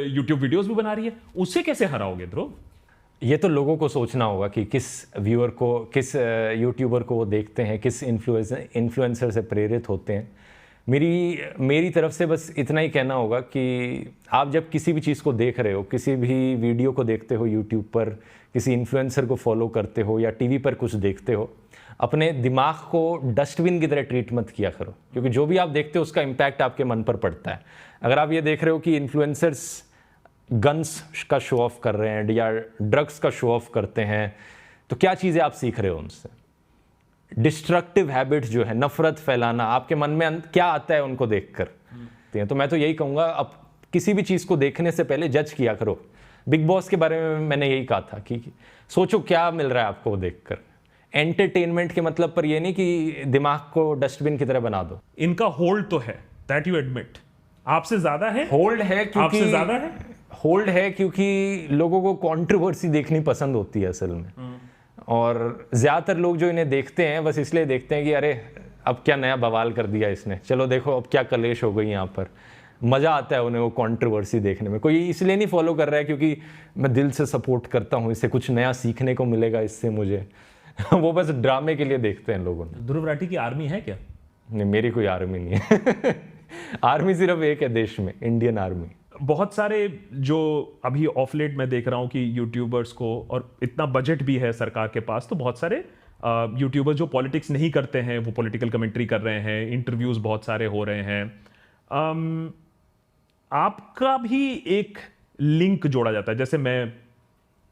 यूट्यूब वीडियोस भी बना रही है। उससे कैसे हराओगे ध्रुव? ये तो लोगों को सोचना होगा कि किस व्यूअर को, किस यूट्यूबर को वो देखते हैं, किस इन्फ्लुएंसर से प्रेरित होते हैं। मेरी तरफ से बस इतना ही कहना होगा कि आप जब किसी भी चीज़ को देख रहे हो, किसी भी वीडियो को देखते हो यूट्यूब पर, किसी इन्फ्लुएंसर को फॉलो करते हो या टीवी पर कुछ देखते हो, अपने दिमाग को डस्टबिन की तरह ट्रीट मत किया करो, क्योंकि जो भी आप देखते हो उसका इम्पैक्ट आपके मन पर पड़ता है। अगर आप ये देख रहे हो कि इन्फ्लुएंसर्स गन्स का शो ऑफ कर रहे हैं या ड्रग्स का शो ऑफ करते हैं, तो क्या चीज़ें आप सीख रहे हो उनसे? डिस्ट्रक्टिव हैबिट्स जो है, नफरत फैलाना, आपके मन में क्या आता है उनको देखकर। तो मैं तो यही कहूँगा, अब किसी भी चीज़ को देखने से पहले जज किया करो। बिग बॉस के बारे में मैंने यही कहा था कि सोचो क्या मिल रहा है आपको देखकर। एंटरटेनमेंट के मतलब पर यह नहीं कि दिमाग को डस्टबिन की तरह बना दो। इनका होल्ड तो है, दैट यू एडमिट, आपसे ज्यादा है। होल्ड है क्योंकि आपसे ज्यादा है, होल्ड है क्योंकि लोगों को कंट्रोवर्सी देखनी पसंद होती है असल में। और ज्यादातर लोग जो इन्हें देखते हैं बस इसलिए देखते हैं कि अरे अब क्या नया बवाल कर दिया इसने, चलो देखो अब क्या कलेश हो गई यहाँ पर। मजा आता है उन्हें वो कंट्रोवर्सी देखने में। कोई इसलिए नहीं फॉलो कर रहा है क्योंकि मैं दिल से सपोर्ट करता हूँ, इससे कुछ नया सीखने को मिलेगा इससे मुझे। वो बस ड्रामे के लिए देखते हैं लोगों ने। ध्रुव राठी की आर्मी है क्या? नहीं, मेरी कोई आर्मी नहीं है। आर्मी सिर्फ एक है देश में, इंडियन आर्मी। बहुत सारे जो अभी ऑफ लेट मैं देख रहा हूं कि यूट्यूबर्स को, और इतना बजट भी है सरकार के पास, तो बहुत सारे यूट्यूबर्स जो पॉलिटिक्स नहीं करते हैं वो पॉलिटिकल कमेंट्री कर रहे हैं, इंटरव्यूज बहुत सारे हो रहे हैं। आपका भी एक लिंक जोड़ा जाता है, जैसे मैं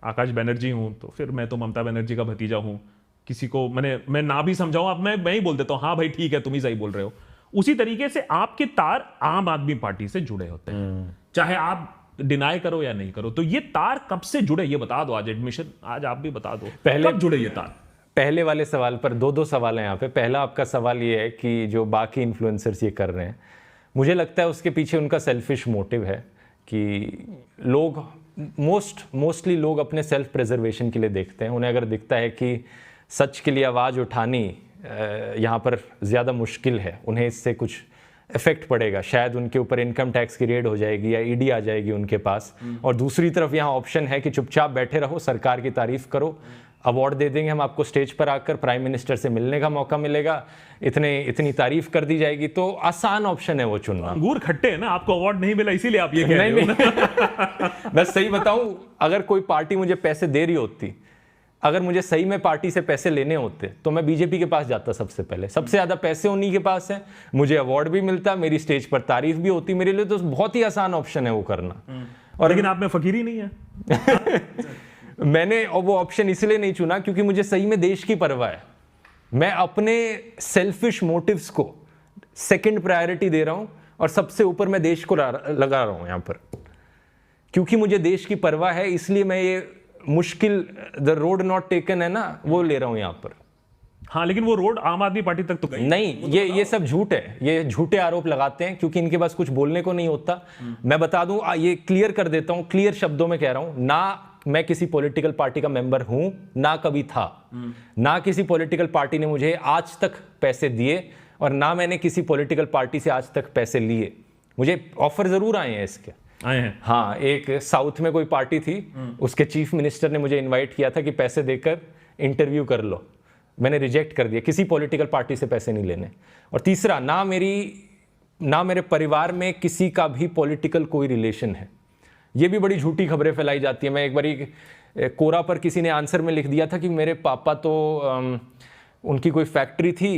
आकाश बनर्जी हूं तो फिर मैं तो ममता बनर्जी का भतीजा हूं। किसी को मैं ना भी समझाऊं, अब मैं ही बोल देता हूं हाँ भाई ठीक है तुम ही सही बोल रहे हो। उसी तरीके से आपके तार आम आदमी पार्टी से जुड़े होते हैं, चाहे आप डिनाई करो या नहीं करो। तो ये तार कब से जुड़े ये बता दो, आज एडमिशन, आज आप भी बता दो कब जुड़े ये तार। पहले वाले सवाल पर दो सवाल हैं यहाँ पे। पहला आपका सवाल ये है कि जो बाकी इन्फ्लुएंसर्स ये कर रहे हैं, मुझे लगता है उसके पीछे उनका सेल्फिश मोटिव है कि लोग मोस्टली लोग अपने सेल्फ प्रिजर्वेशन के लिए देखते हैं। उन्हें अगर दिखता है कि सच के लिए आवाज़ उठानी यहाँ पर ज़्यादा मुश्किल है, उन्हें इससे कुछ इफेक्ट पड़ेगा, शायद उनके ऊपर इनकम टैक्स की रेड हो जाएगी या ईडी आ जाएगी उनके पास, और दूसरी तरफ यहाँ ऑप्शन है कि चुपचाप बैठे रहो, सरकार की तारीफ करो, अवार्ड दे देंगे हम आपको, स्टेज पर आकर प्राइम मिनिस्टर से मिलने का मौका मिलेगा, इतनी तारीफ कर दी जाएगी। तो आसान ऑप्शन है वो चुनना। अंगूर खट्टे है ना, आपको अवार्ड नहीं मिला इसीलिए आप ये कह रहे हो। मैं सही बताऊं, अगर कोई पार्टी मुझे पैसे दे रही होती अगर मुझे सही में पार्टी से पैसे लेने होते तो मैं बीजेपी के पास जाता सबसे पहले। सबसे ज़्यादा पैसे उन्हीं के पास हैं, मुझे अवार्ड भी मिलता, मेरी स्टेज पर तारीफ भी होती, मेरे लिए तो बहुत ही आसान ऑप्शन है वो करना। और लेकिन आप में फकीरी नहीं है। मैंने वो ऑप्शन इसलिए नहीं चुना क्योंकि मुझे सही में देश की परवाह है। मैं अपने सेल्फिश मोटिव्स को सेकंड प्रायोरिटी दे रहा हूं और सबसे ऊपर मैं देश को लगा रहा हूं यहां पर, क्योंकि मुझे देश की परवाह है। इसलिए मैं ये मुश्किल द रोड नॉट टेकन है ना, वो ले रहा हूं यहां पर। हाँ, लेकिन वो रोड आम आदमी पार्टी तक तो गई नहीं। ये सब झूठ है, ये झूठे आरोप लगाते हैं क्योंकि इनके पास कुछ बोलने को नहीं होता। मैं बता दूं, ये क्लियर कर देता हूं, क्लियर शब्दों में कह रहा हूं, ना मैं किसी पॉलिटिकल पार्टी का मेंबर हूं, ना कभी था, ना किसी पॉलिटिकल पार्टी ने मुझे आज तक पैसे दिए और ना मैंने किसी पॉलिटिकल पार्टी से आज तक पैसे लिए। मुझे ऑफर जरूर आए हैं इसके, आए हैं। हाँ, एक साउथ में कोई पार्टी थी, उसके चीफ मिनिस्टर ने मुझे इनवाइट किया था कि पैसे देकर इंटरव्यू कर लो। मैंने रिजेक्ट कर दिया, किसी पॉलिटिकल पार्टी से पैसे नहीं लेने। और तीसरा, ना मेरे परिवार में किसी का भी पॉलिटिकल कोई रिलेशन है। ये भी बड़ी झूठी खबरें फैलाई जाती है। मैं एक बारी कोरा पर किसी ने आंसर में लिख दिया था कि मेरे पापा तो उनकी कोई फैक्ट्री थी,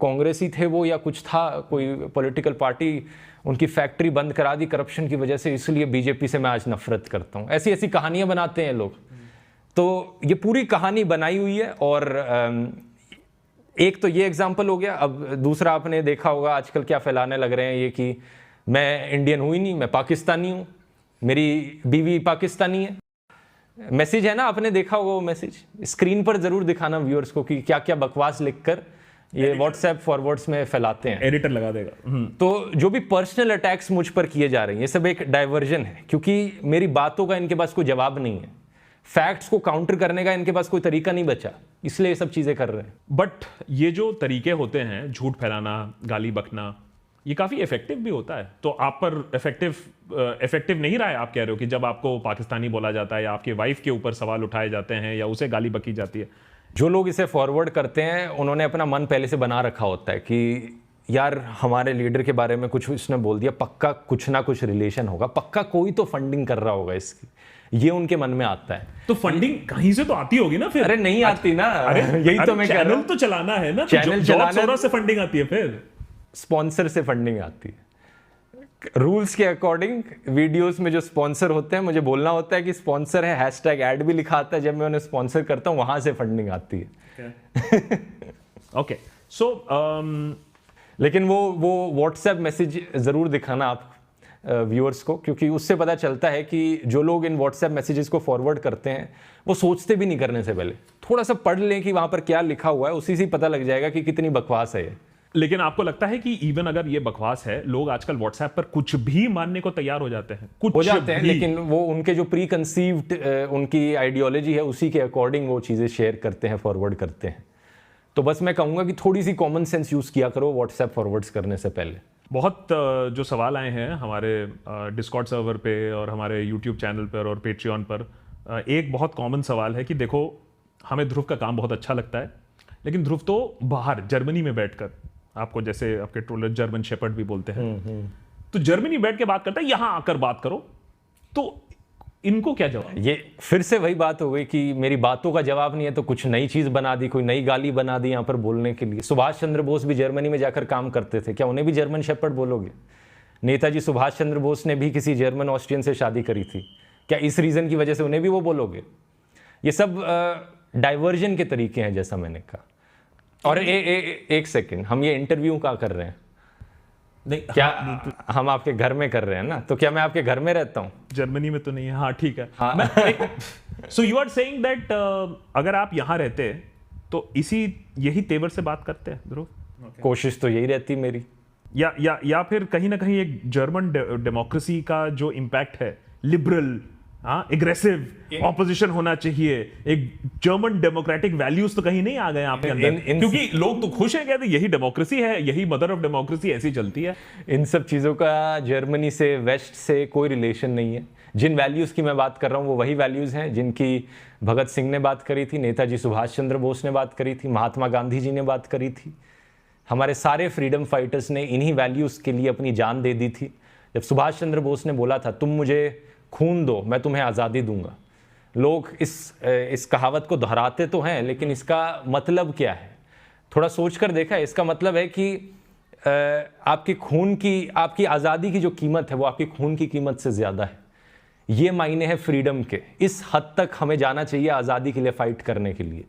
कांग्रेसी थे वो या कुछ था, कोई पॉलिटिकल पार्टी, उनकी फैक्ट्री बंद करा दी करप्शन की वजह से, इसलिए बीजेपी से मैं आज नफरत करता हूँ। ऐसी ऐसी कहानियां बनाते हैं लोग। तो ये पूरी कहानी बनाई हुई है। और एक तो ये एग्जाम्पल हो गया। अब दूसरा, आपने देखा होगा आजकल क्या फैलाने लग रहे हैं ये कि मैं इंडियन हूँ ही नहीं, मैं पाकिस्तानी हूँ, मेरी बीवी पाकिस्तानी है। मैसेज है ना, आपने देखा होगा वो मैसेज, स्क्रीन पर जरूर दिखाना व्यूअर्स को कि क्या क्या बकवास लिखकर ये व्हाट्सएप फॉरवर्ड्स में फैलाते हैं। एडिटर लगा देगा। तो जो भी पर्सनल अटैक्स मुझ पर किए जा रहे हैं, ये सब एक डाइवर्जन है, क्योंकि मेरी बातों का इनके पास कोई जवाब नहीं है, फैक्ट्स को काउंटर करने का इनके पास कोई तरीका नहीं बचा, इसलिए ये सब चीजें कर रहे हैं। बट ये जो तरीके होते हैं, झूठ फैलाना, गाली बकना, ये काफी इफेक्टिव भी होता है। तो आप पर इफेक्टिव नहीं रहा है, आप कह रहे हो कि जब आपको पाकिस्तानी बोला जाता है या आपके वाइफ के ऊपर सवाल उठाए जाते हैं या उसे गाली बकी जाती है? जो लोग इसे फॉरवर्ड करते हैं उन्होंने अपना मन पहले से बना रखा होता है कि यार हमारे लीडर के बारे में कुछ इसने बोल दिया, पक्का कुछ ना कुछ रिलेशन होगा, पक्का कोई तो फंडिंग कर रहा होगा इसकी, ये उनके मन में आता है। तो फंडिंग कहीं से तो आती होगी ना फिर? अरे नहीं आती ना, यही तो मैं कह रहा हूं। चैनल तो चलाना है ना, चैनल चलाना से फंडिंग आती है, फिर स्पॉन्सर से फंडिंग आती है। रूल्स के अकॉर्डिंग वीडियोस में जो स्पॉन्सर होते हैं, मुझे बोलना होता है कि स्पॉन्सर है, हैशटैग ऐड भी लिखा आता है, जब मैं उन्हें स्पॉन्सर करता हूं वहां से फंडिंग आती है। ओके, सो लेकिन वो व्हाट्सएप मैसेज जरूर दिखाना आप व्यूअर्स को, क्योंकि उससे पता चलता है कि जो लोग इन व्हाट्सएप मैसेजेस को फॉरवर्ड करते हैं वो सोचते भी नहीं करने से पहले, थोड़ा सा पढ़ लें कि वहां पर क्या लिखा हुआ है, उसी से पता लग जाएगा कि कितनी बकवास है ये। लेकिन आपको लगता है कि इवन अगर ये बकवास है, लोग आजकल व्हाट्सएप पर कुछ भी मानने को तैयार हो जाते हैं? कुछ हो जाते हैं, भी। लेकिन वो उनके जो प्री कंसीव्ड उनकी आइडियोलॉजी है उसी के अकॉर्डिंग वो चीज़ें शेयर करते हैं, फॉरवर्ड करते हैं। तो बस मैं कहूँगा कि थोड़ी सी कॉमन सेंस यूज़ किया करो व्हाट्सएप फॉरवर्ड्स करने से पहले। बहुत जो सवाल आए हैं हमारे डिस्कॉर्ड सर्वर पे और हमारे यूट्यूब चैनल पर और पेट्रियन पर, एक बहुत कॉमन सवाल है कि देखो, हमें ध्रुव का काम बहुत अच्छा लगता है, लेकिन ध्रुव तो बाहर जर्मनी में बैठकर, आपको जैसे आपके ट्रोलर जर्मन शेपर्ड भी बोलते हैं, तो जर्मनी बैठ के बात करता है, यहां आकर बात करो। तो इनको क्या जवाब? ये फिर से वही बात हो गई कि मेरी बातों का जवाब नहीं है तो कुछ नई चीज बना दी, कोई नई गाली बना दी यहाँ पर बोलने के लिए। सुभाष चंद्र बोस भी जर्मनी में जाकर काम करते थे, क्या उन्हें भी जर्मन शेपर्ड बोलोगे? नेताजी सुभाष चंद्र बोस ने भी किसी जर्मन ऑस्ट्रियन से शादी करी थी, क्या इस रीजन की वजह से उन्हें भी वो बोलोगे? ये सब डाइवर्जन के तरीके हैं, जैसा मैंने कहा। और एक सेकेंड, हम ये इंटरव्यू का कर रहे हैं नहीं, क्या? हम आपके घर में कर रहे हैं ना, तो क्या मैं आपके घर में रहता हूँ? जर्मनी में तो नहीं है। हाँ ठीक है। So you are saying that अगर आप यहाँ रहते तो यही तेवर से बात करते हैं ध्रुव? कोशिश तो यही रहती मेरी। या फिर कहीं ना कहीं एक जर्मन डेमोक्रेसी का जो इम्पैक्ट है, लिबरल, हाँ, एग्रेसिव ऑपोजिशन होना चाहिए, एक जर्मन डेमोक्रेटिक वैल्यूज तो कहीं नहीं आ गए आपके अंदर? क्योंकि लोग तो खुश हैं, कहते यही डेमोक्रेसी है, यही मदर ऑफ डेमोक्रेसी, ऐसी चलती है। इन सब चीज़ों का जर्मनी से, वेस्ट से कोई रिलेशन नहीं है। जिन वैल्यूज़ की मैं बात कर रहा हूँ वो वही वैल्यूज़ हैं जिनकी भगत सिंह ने बात करी थी, नेताजी सुभाष चंद्र बोस ने बात करी थी, महात्मा गांधी जी ने बात करी थी। हमारे सारे फ्रीडम फाइटर्स ने इन्हीं वैल्यूज़ के लिए अपनी जान दे दी थी। जब सुभाष चंद्र बोस ने बोला था तुम मुझे खून दो, मैं तुम्हें आज़ादी दूंगा, लोग इस कहावत को दोहराते तो हैं, लेकिन इसका मतलब क्या है? थोड़ा सोच कर देखा है? इसका मतलब है कि आपकी खून की, आपकी आज़ादी की जो कीमत है वो आपकी खून की कीमत से ज़्यादा है। ये मायने हैं फ्रीडम के। इस हद तक हमें जाना चाहिए आज़ादी के लिए फाइट करने के लिए।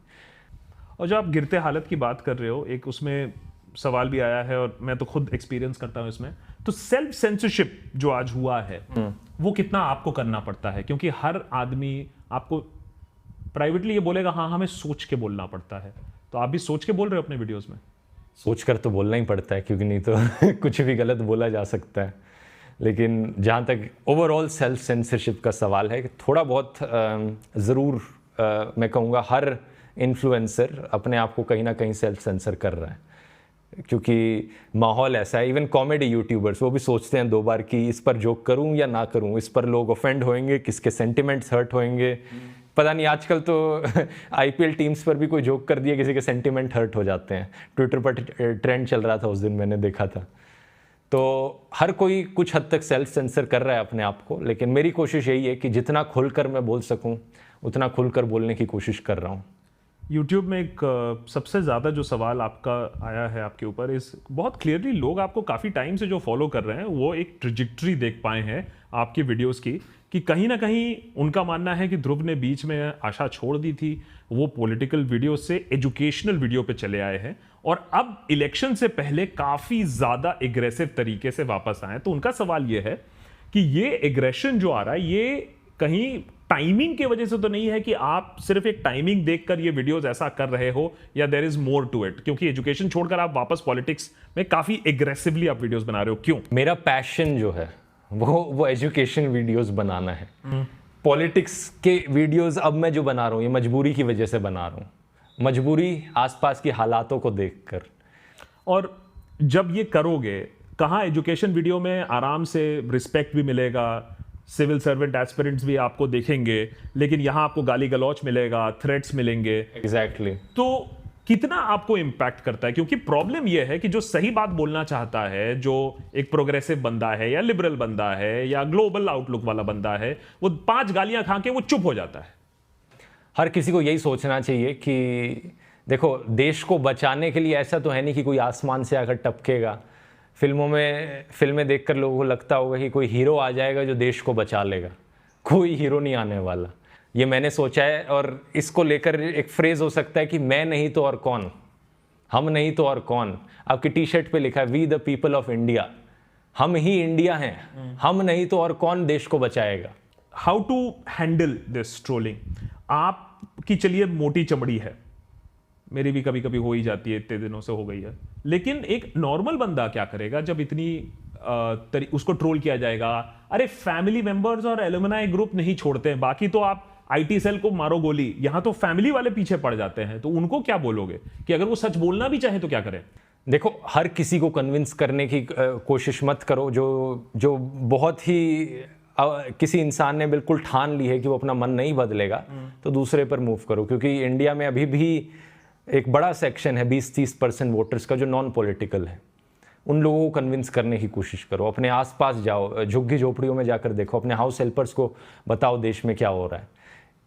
और जो आप गिरते हालत की बात कर रहे हो, एक उसमें सवाल भी आया है और मैं तो खुद एक्सपीरियंस करता हूं इसमें, तो सेल्फ सेंसरशिप जो आज हुआ है वो कितना आपको करना पड़ता है? क्योंकि हर आदमी आपको प्राइवेटली ये बोलेगा हाँ हमें सोच के बोलना पड़ता है, तो आप भी सोच के बोल रहे हो अपने वीडियोस में? सोचकर तो बोलना ही पड़ता है, क्योंकि नहीं तो कुछ भी गलत बोला जा सकता है। लेकिन जहाँ तक ओवरऑल सेल्फ सेंसरशिप का सवाल है, थोड़ा बहुत ज़रूर मैं कहूँगा हर इन्फ्लुएंसर अपने आप को कहीं ना कहीं सेल्फ सेंसर कर रहा है, क्योंकि माहौल ऐसा है। इवन कॉमेडी यूट्यूबर्स वो भी सोचते हैं 2 बार कि इस पर जोक करूं या ना करूं, इस पर लोग ऑफेंड होंगे, किसके सेंटिमेंट्स हर्ट होंगे। पता नहीं, आजकल तो आईपीएल टीम्स पर भी कोई जोक कर दिया, किसी के सेंटिमेंट हर्ट हो जाते हैं। ट्विटर पर ट्रेंड चल रहा था उस दिन, मैंने देखा था। तो हर कोई कुछ हद तक सेल्फ सेंसर कर रहा है अपने आप को, लेकिन मेरी कोशिश यही है कि जितना खुलकर मैं बोल सकूं उतना खुलकर बोलने की कोशिश कर रहा हूं। YouTube में एक सबसे ज़्यादा जो सवाल आपका आया है आपके ऊपर, इस बहुत क्लियरली लोग आपको काफ़ी टाइम से जो फॉलो कर रहे हैं वो एक ट्रिजेक्ट्री देख पाए हैं आपकी वीडियोस की, कि कहीं ना कहीं उनका मानना है कि ध्रुव ने बीच में आशा छोड़ दी थी, वो पॉलिटिकल वीडियो से एजुकेशनल वीडियो पे चले आए हैं और अब इलेक्शन से पहले काफ़ी ज़्यादा एग्रेसिव तरीके से वापस आए। तो उनका सवाल ये है कि ये एग्रेशन जो आ रहा है ये कहीं टाइमिंग की वजह से तो नहीं है कि आप सिर्फ एक टाइमिंग देखकर ये वीडियोस ऐसा कर रहे हो, या there is more to it? क्योंकि एजुकेशन छोड़कर आप वापस पॉलिटिक्स में काफी एग्रेसिवली आप वीडियोस बना रहे हो, क्यों? मेरा पैशन जो है वो एजुकेशन वीडियोस बनाना है। पॉलिटिक्स के वीडियोस अब मैं जो बना रहा हूँ ये मजबूरी की वजह से बना रहा हूँ, मजबूरी आसपास की हालातों को देखकर। और जब ये करोगे, कहाँ एजुकेशन वीडियो में आराम से रिस्पेक्ट भी मिलेगा, सिविल सर्वेंट एस्पिरेंट्स भी आपको देखेंगे, लेकिन यहां आपको गाली गलौच मिलेगा, थ्रेट्स मिलेंगे। एग्जैक्टली। तो कितना आपको इंपैक्ट करता है? क्योंकि प्रॉब्लम यह है कि जो सही बात बोलना चाहता है, जो एक प्रोग्रेसिव बंदा है या लिबरल बंदा है या ग्लोबल आउटलुक वाला बंदा है, वो 5 गालियां खा के वो चुप हो जाता है। हर किसी को यही सोचना चाहिए कि देखो, देश को बचाने के लिए ऐसा तो है नहीं कि कोई आसमान से आकर टपकेगा। फिल्में देखकर लोगों को लगता होगा कि कोई हीरो आ जाएगा जो देश को बचा लेगा। कोई हीरो नहीं आने वाला, ये मैंने सोचा है। और इसको लेकर एक फ्रेज हो सकता है कि मैं नहीं तो और कौन, हम नहीं तो और कौन। आपकी टी शर्ट पे लिखा है we the people of India, हम ही इंडिया हैं, हम नहीं तो और कौन देश को बचाएगा। How to handle this trolling? आपकी चलिए मोटी चमड़ी है, मेरी भी कभी कभी हो ही जाती है, इतने दिनों से हो गई है, लेकिन एक नॉर्मल बंदा क्या करेगा जब इतनी उसको ट्रोल किया जाएगा? अरे फैमिली मेंबर्स और एलुमनाई ग्रुप नहीं छोड़ते हैं, बाकी तो आप आईटी सेल को मारो गोली, यहां तो फैमिली वाले पीछे पड़ जाते हैं। तो उनको क्या बोलोगे कि अगर वो सच बोलना भी चाहे तो क्या करें? देखो, हर किसी को कन्विंस करने की कोशिश मत करो। जो बहुत ही किसी इंसान ने बिल्कुल ठान ली है कि वो अपना मन नहीं बदलेगा, तो दूसरे पर मूव करो। क्योंकि इंडिया में अभी भी एक बड़ा सेक्शन है 20-30% वोटर्स का जो नॉन पॉलिटिकल है। उन लोगों को कन्विंस करने की कोशिश करो। अपने आसपास जाओ, झुग्गी झोपड़ियों में जाकर देखो, अपने हाउस हेल्पर्स को बताओ देश में क्या हो रहा है।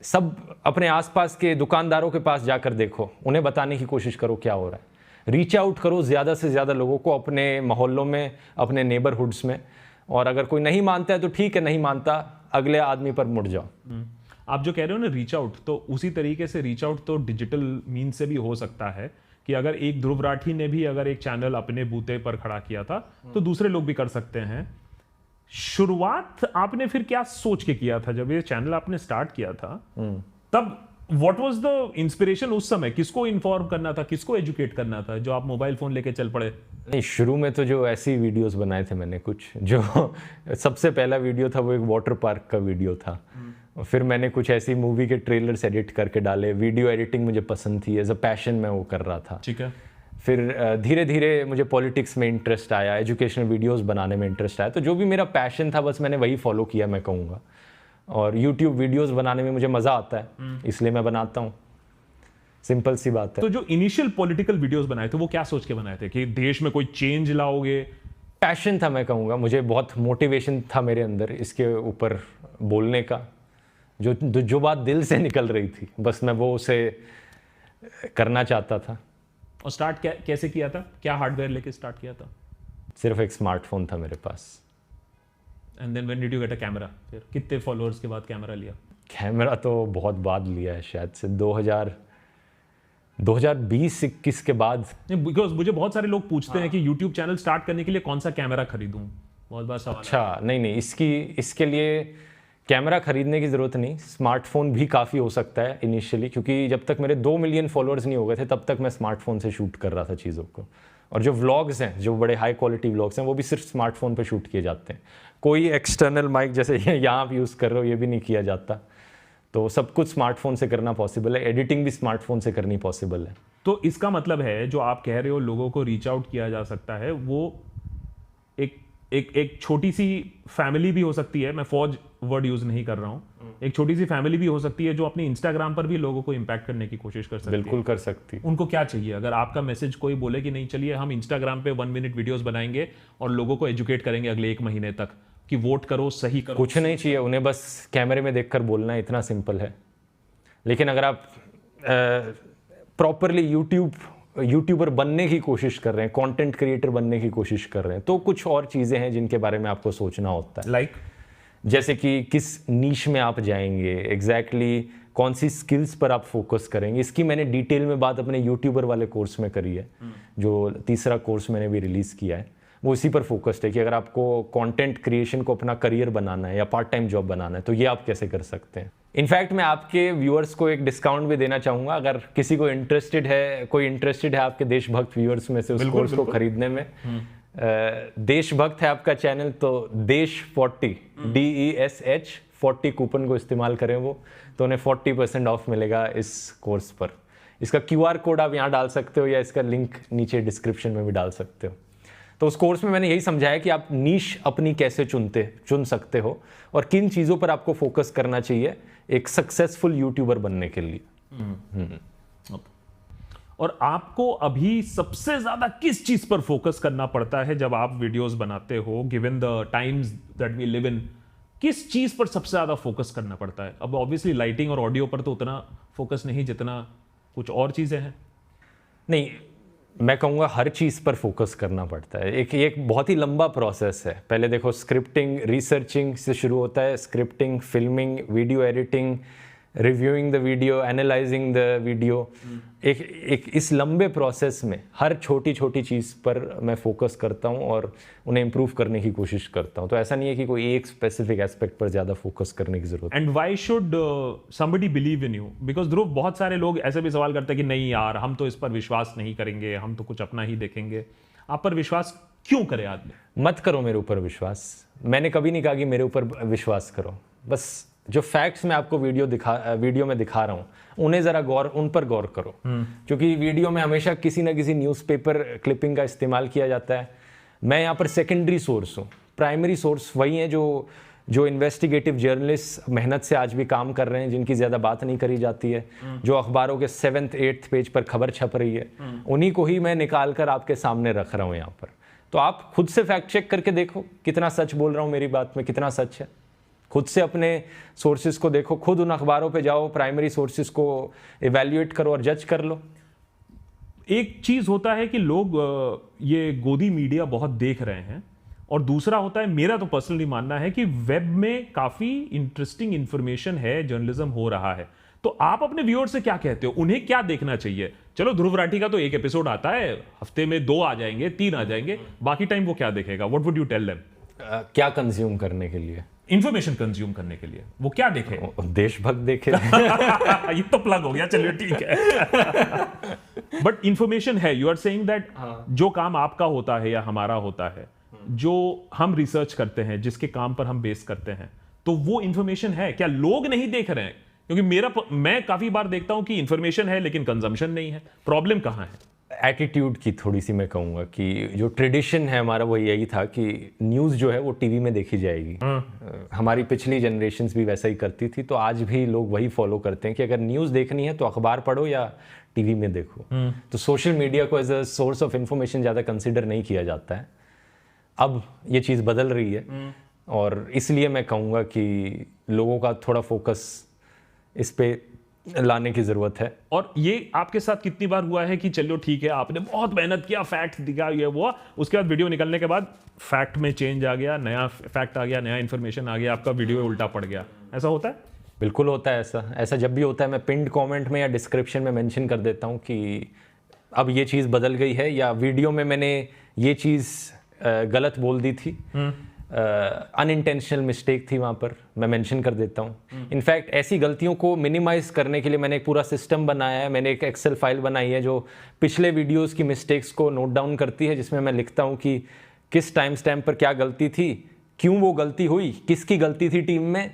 सब अपने आसपास के दुकानदारों के पास जाकर देखो, उन्हें बताने की कोशिश करो क्या हो रहा है। रीच आउट करो ज़्यादा से ज़्यादा लोगों को अपने मोहल्लों में, अपने नेबरहुड्स में। और अगर कोई नहीं मानता है तो ठीक है, नहीं मानता, अगले आदमी पर मुड़ जाओ। आप जो कह रहे हो ना रीच आउट, तो उसी तरीके से रीच आउट तो डिजिटल मीन से भी हो सकता है कि अगर एक ध्रुव राठी ने भी अगर एक चैनल अपने बूते पर खड़ा किया था तो दूसरे लोग भी कर सकते हैं। शुरुआत आपने फिर क्या सोच के किया था जब ये चैनल आपने स्टार्ट किया था? तब व्हाट वाज द इंस्पिरेशन उस समय? किसको इन्फॉर्म करना था, किसको एजुकेट करना था, जो आप मोबाइल फोन लेके चल पड़े? नहीं, शुरू में तो जो ऐसी वीडियोस बनाए थे मैंने कुछ, जो सबसे पहला वीडियो था वो एक वाटर पार्क का वीडियो था। फिर मैंने कुछ ऐसी मूवी के ट्रेलर्स एडिट करके डाले। वीडियो एडिटिंग मुझे पसंद थी, एज अ पैशन मैं वो कर रहा था। ठीक है। फिर धीरे धीरे मुझे पॉलिटिक्स में इंटरेस्ट आया, एजुकेशनल वीडियोस बनाने में इंटरेस्ट आया। तो जो भी मेरा पैशन था बस मैंने वही फॉलो किया, मैं कहूँगा। और यूट्यूब वीडियोस बनाने में मुझे मज़ा आता है, इसलिए मैं बनाता हूँ। सिंपल सी बात है। तो जो इनिशियल पॉलिटिकल वीडियोस बनाए थे वो क्या सोच के बनाए थे कि देश में कोई चेंज लाओगे? पैशन था, मैं कहूँगा। मुझे बहुत मोटिवेशन था मेरे अंदर इसके ऊपर बोलने का। जो बात दिल से निकल रही थी, बस मैं वो उसे करना चाहता था। और स्टार्ट कैसे किया था? क्या हार्डवेयर लेके स्टार्ट किया था? सिर्फ एक स्मार्टफोन था मेरे पास। And then when did you get a camera? फिर कितने फॉलोअर्स के बाद कैमरा लिया? कैमरा तो बहुत बाद लिया है, शायद से 2020-21 के बाद। बिकॉज मुझे बहुत सारे लोग पूछते हैं कि यूट्यूब चैनल स्टार्ट करने के लिए कौन सा कैमरा खरीदूं, बहुत बार सवाल। अच्छा, नहीं, इसके लिए कैमरा खरीदने की ज़रूरत नहीं, स्मार्टफोन भी काफ़ी हो सकता है इनिशियली, क्योंकि जब तक मेरे 2 मिलियन फॉलोअर्स नहीं हो गए थे तब तक मैं स्मार्टफोन से शूट कर रहा था चीज़ों को। और जो व्लॉग्स हैं, जो बड़े हाई क्वालिटी व्लॉग्स हैं, वो भी सिर्फ स्मार्टफोन पे शूट किए जाते हैं। कोई एक्सटर्नल माइक जैसे यहाँ आप यूज़ कर रहे हो, ये भी नहीं किया जाता। तो सब कुछ स्मार्टफोन से करना पॉसिबल है, एडिटिंग भी स्मार्टफोन से करनी पॉसिबल है। तो इसका मतलब है जो आप कह रहे हो लोगों को रीच आउट किया जा सकता है, वो एक छोटी सी फैमिली भी हो सकती है। मैं फौज वर्ड यूज नहीं कर रहा हूँ। एक छोटी सी फैमिली भी हो सकती है जो अपने इंस्टाग्राम पर भी लोगों को इम्पैक्ट करने की कोशिश कर सकती है। बिल्कुल कर सकती। उनको क्या चाहिए? अगर आपका मैसेज कोई बोले कि नहीं चलिए हम इंस्टाग्राम पे 1 मिनट वीडियोस बनाएंगे और लोगों को एजुकेट करेंगे अगले 1 महीने तक कि वोट करो, सही करो, कुछ नहीं चाहिए उन्हें, बस कैमरे में देखकर बोलना है, इतना सिंपल है। लेकिन अगर आप प्रॉपरली यूट्यूबर बनने की कोशिश कर रहे हैं, कंटेंट क्रिएटर बनने की कोशिश कर रहे हैं, तो कुछ और चीज़ें हैं जिनके बारे में आपको सोचना होता है। लाइक जैसे कि किस नीश में आप जाएंगे, एग्जैक्टली कौन सी स्किल्स पर आप फोकस करेंगे। इसकी मैंने डिटेल में बात अपने यूट्यूबर वाले कोर्स में करी है, जो तीसरा कोर्स मैंने भी रिलीज़ किया है। वो इसी पर फोकस्ड है कि अगर आपको कंटेंट क्रिएशन को अपना करियर बनाना है या पार्ट टाइम जॉब बनाना है तो ये आप कैसे कर सकते हैं। इनफैक्ट मैं आपके व्यूअर्स को एक डिस्काउंट भी देना चाहूँगा, अगर किसी को कोई इंटरेस्टेड है आपके देशभक्त व्यूअर्स में से उस कोर्स को खरीदने में। देशभक्त है आपका चैनल, तो देश40 DESH 40 कूपन को इस्तेमाल करें वो, तो उन्हें 40% ऑफ मिलेगा इस कोर्स पर। इसका QR कोड आप यहाँ डाल सकते हो या इसका लिंक नीचे डिस्क्रिप्शन में भी डाल सकते हो। तो उस कोर्स में मैंने यही समझाया कि आप नीश अपनी कैसे चुन सकते हो और किन चीज़ों पर आपको फोकस करना चाहिए एक सक्सेसफुल यूट्यूबर बनने के लिए। और आपको अभी सबसे ज्यादा किस चीज पर फोकस करना पड़ता है जब आप वीडियोस बनाते हो, given the times that we live in? किस चीज पर सबसे ज्यादा फोकस करना पड़ता है? अब ऑब्वियसली लाइटिंग और ऑडियो पर तो उतना फोकस नहीं जितना कुछ और चीजें हैं। नहीं, मैं कहूँगा हर चीज़ पर फोकस करना पड़ता है। एक बहुत ही लंबा प्रोसेस है। पहले देखो, स्क्रिप्टिंग, रिसर्चिंग से शुरू होता है, scripting, filming, video editing, reviewing the video, analysing the video. एक इस लंबे प्रोसेस में हर छोटी छोटी चीज़ पर मैं फोकस करता हूँ और उन्हें इम्प्रूव करने की कोशिश करता हूँ। तो ऐसा नहीं है कि कोई एक स्पेसिफिक एस्पेक्ट पर ज़्यादा फोकस करने की ज़रूरत है। And why should somebody believe in you? Because Dhruv, बहुत सारे लोग ऐसे भी सवाल करते हैं कि नहीं यार, हम तो इस पर विश्वास नहीं करेंगे, हम तो कुछ अपना ही देखेंगे। आप पर विश्वास क्यों करे आदमी? मत करो मेरे ऊपर विश्वास। मैंने कभी नहीं कहा कि मेरे ऊपर विश्वास करो। बस जो फैक्ट्स मैं आपको वीडियो में दिखा रहा हूँ उन पर गौर करो। क्योंकि वीडियो में हमेशा किसी ना किसी न्यूज़पेपर क्लिपिंग का इस्तेमाल किया जाता है। मैं यहाँ पर सेकेंडरी सोर्स हूँ। प्राइमरी सोर्स वही है जो इन्वेस्टिगेटिव जर्नलिस्ट मेहनत से आज भी काम कर रहे हैं, जिनकी ज़्यादा बात नहीं करी जाती है, जो अखबारों के 7th 8th पेज पर खबर छप रही है, उन्हीं को ही मैं निकाल कर आपके सामने रख रहा हूँ यहाँ पर। तो आप खुद से फैक्ट चेक करके देखो कितना सच बोल रहा हूँ, मेरी बात में कितना सच है। खुद से अपने सोर्सेज को देखो, खुद उन अखबारों पे जाओ, प्राइमरी सोर्सेज को इवैल्यूएट करो और जज कर लो। एक चीज होता है कि लोग ये गोदी मीडिया बहुत देख रहे हैं, और दूसरा होता है, मेरा तो पर्सनली मानना है कि वेब में काफी इंटरेस्टिंग इंफॉर्मेशन है, जर्नलिज्म हो रहा है। तो आप अपने व्यूअर से क्या कहते हो? उन्हें क्या देखना चाहिए? चलो, ध्रुव राठी का तो एक एपिसोड आता है, हफ्ते में 2 आ जाएंगे, 3 आ जाएंगे, बाकी टाइम वो क्या देखेगा? What would you tell them? क्या कंज्यूम करने के लिए? इंफॉर्मेशन कंज्यूम करने के लिए वो क्या देखे? देशभक्त देखे। ये तो प्लग हो गया, चलिए ठीक है। बट इंफॉर्मेशन है, यू आर सेइंग दैट जो काम आपका होता है या हमारा होता है, जो हम रिसर्च करते हैं, जिसके काम पर हम बेस करते हैं, तो वो इंफॉर्मेशन है। क्या लोग नहीं देख रहे हैं? क्योंकि मैं काफी बार देखता हूं कि इंफॉर्मेशन है लेकिन कंजम्पशन नहीं है। प्रॉब्लम कहां है? एटीट्यूड की थोड़ी सी मैं कहूँगा कि जो ट्रेडिशन है हमारा वो यही था कि न्यूज़ जो है वो टीवी में देखी जाएगी। हमारी पिछली जनरेशन्स भी वैसा ही करती थी, तो आज भी लोग वही फॉलो करते हैं कि अगर न्यूज़ देखनी है तो अखबार पढ़ो या टीवी में देखो। तो सोशल मीडिया को as a source of information ज़्यादा कंसिडर नहीं किया जाता है। अब ये चीज़ बदल रही है और इसलिए मैं कहूँगा कि लोगों का थोड़ा फोकस इस पे लाने की ज़रूरत है। और ये आपके साथ कितनी बार हुआ है कि चलो ठीक है, आपने बहुत मेहनत किया, फैक्ट दिखा, ये वो, उसके बाद वीडियो निकलने के बाद फैक्ट में चेंज आ गया, नया फैक्ट आ गया, नया इन्फॉर्मेशन आ गया, आपका वीडियो उल्टा पड़ गया, ऐसा होता है? बिल्कुल होता है ऐसा जब भी होता है मैं पिंड कमेंट में या डिस्क्रिप्शन में मेंशन कर देता हूँ कि अब ये चीज़ बदल गई है, या वीडियो में मैंने ये चीज़ गलत बोल दी थी, अनइंटेंशनल मिस्टेक थी, वहाँ पर मैं मेंशन कर देता हूँ। इनफैक्ट ऐसी गलतियों को मिनिमाइज करने के लिए मैंने एक पूरा सिस्टम बनाया है, मैंने एक एक्सेल फाइल बनाई है जो पिछले वीडियोस की मिस्टेक्स को नोट डाउन करती है, जिसमें मैं लिखता हूँ कि किस टाइम स्टैम्प पर क्या गलती थी, क्यों वो गलती हुई, किसकी गलती थी टीम में,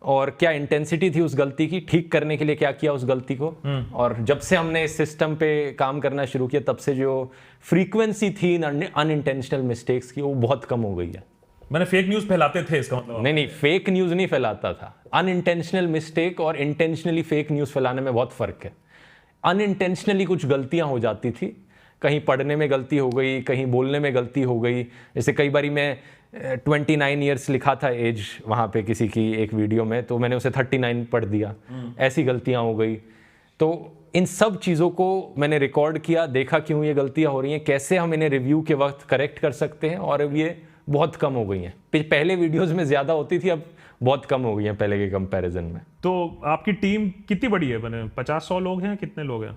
और क्या इंटेंसिटी थी उस गलती की, ठीक करने के लिए क्या किया उस गलती को। और जब से हमने इस सिस्टम पे काम करना शुरू किया तब से जो फ्रीक्वेंसी थी अनइंटेंशनल मिस्टेक्स की वो बहुत कम हो गई है। मैंने फेक न्यूज़ फैलाते थे, इसका मतलब? नहीं, फेक न्यूज़ नहीं फैलाता था। अनइंटेंशनल मिस्टेक और इंटेंशनली फेक न्यूज़ फैलाने में बहुत फ़र्क है। अनइंटेंशनली कुछ गलतियां हो जाती थी, कहीं पढ़ने में गलती हो गई, कहीं बोलने में गलती हो गई। जैसे कई बारी मैं 29 ईयर्स लिखा था एज वहाँ पे किसी की एक वीडियो में, तो मैंने उसे 39 पढ़ दिया, ऐसी गलतियाँ हो गई। तो इन सब चीज़ों को मैंने रिकॉर्ड किया, देखा क्यों ये गलतियाँ हो रही हैं, कैसे हम इन्हें रिव्यू के वक्त करेक्ट कर सकते हैं, और अब ये बहुत कम हो गई हैं। पहले वीडियोज़ में ज़्यादा होती थी, अब बहुत कम हो गई हैं पहले के कंपैरिजन में। तो आपकी टीम कितनी बड़ी है? मैंने 50-100 लोग हैं, कितने लोग हैं?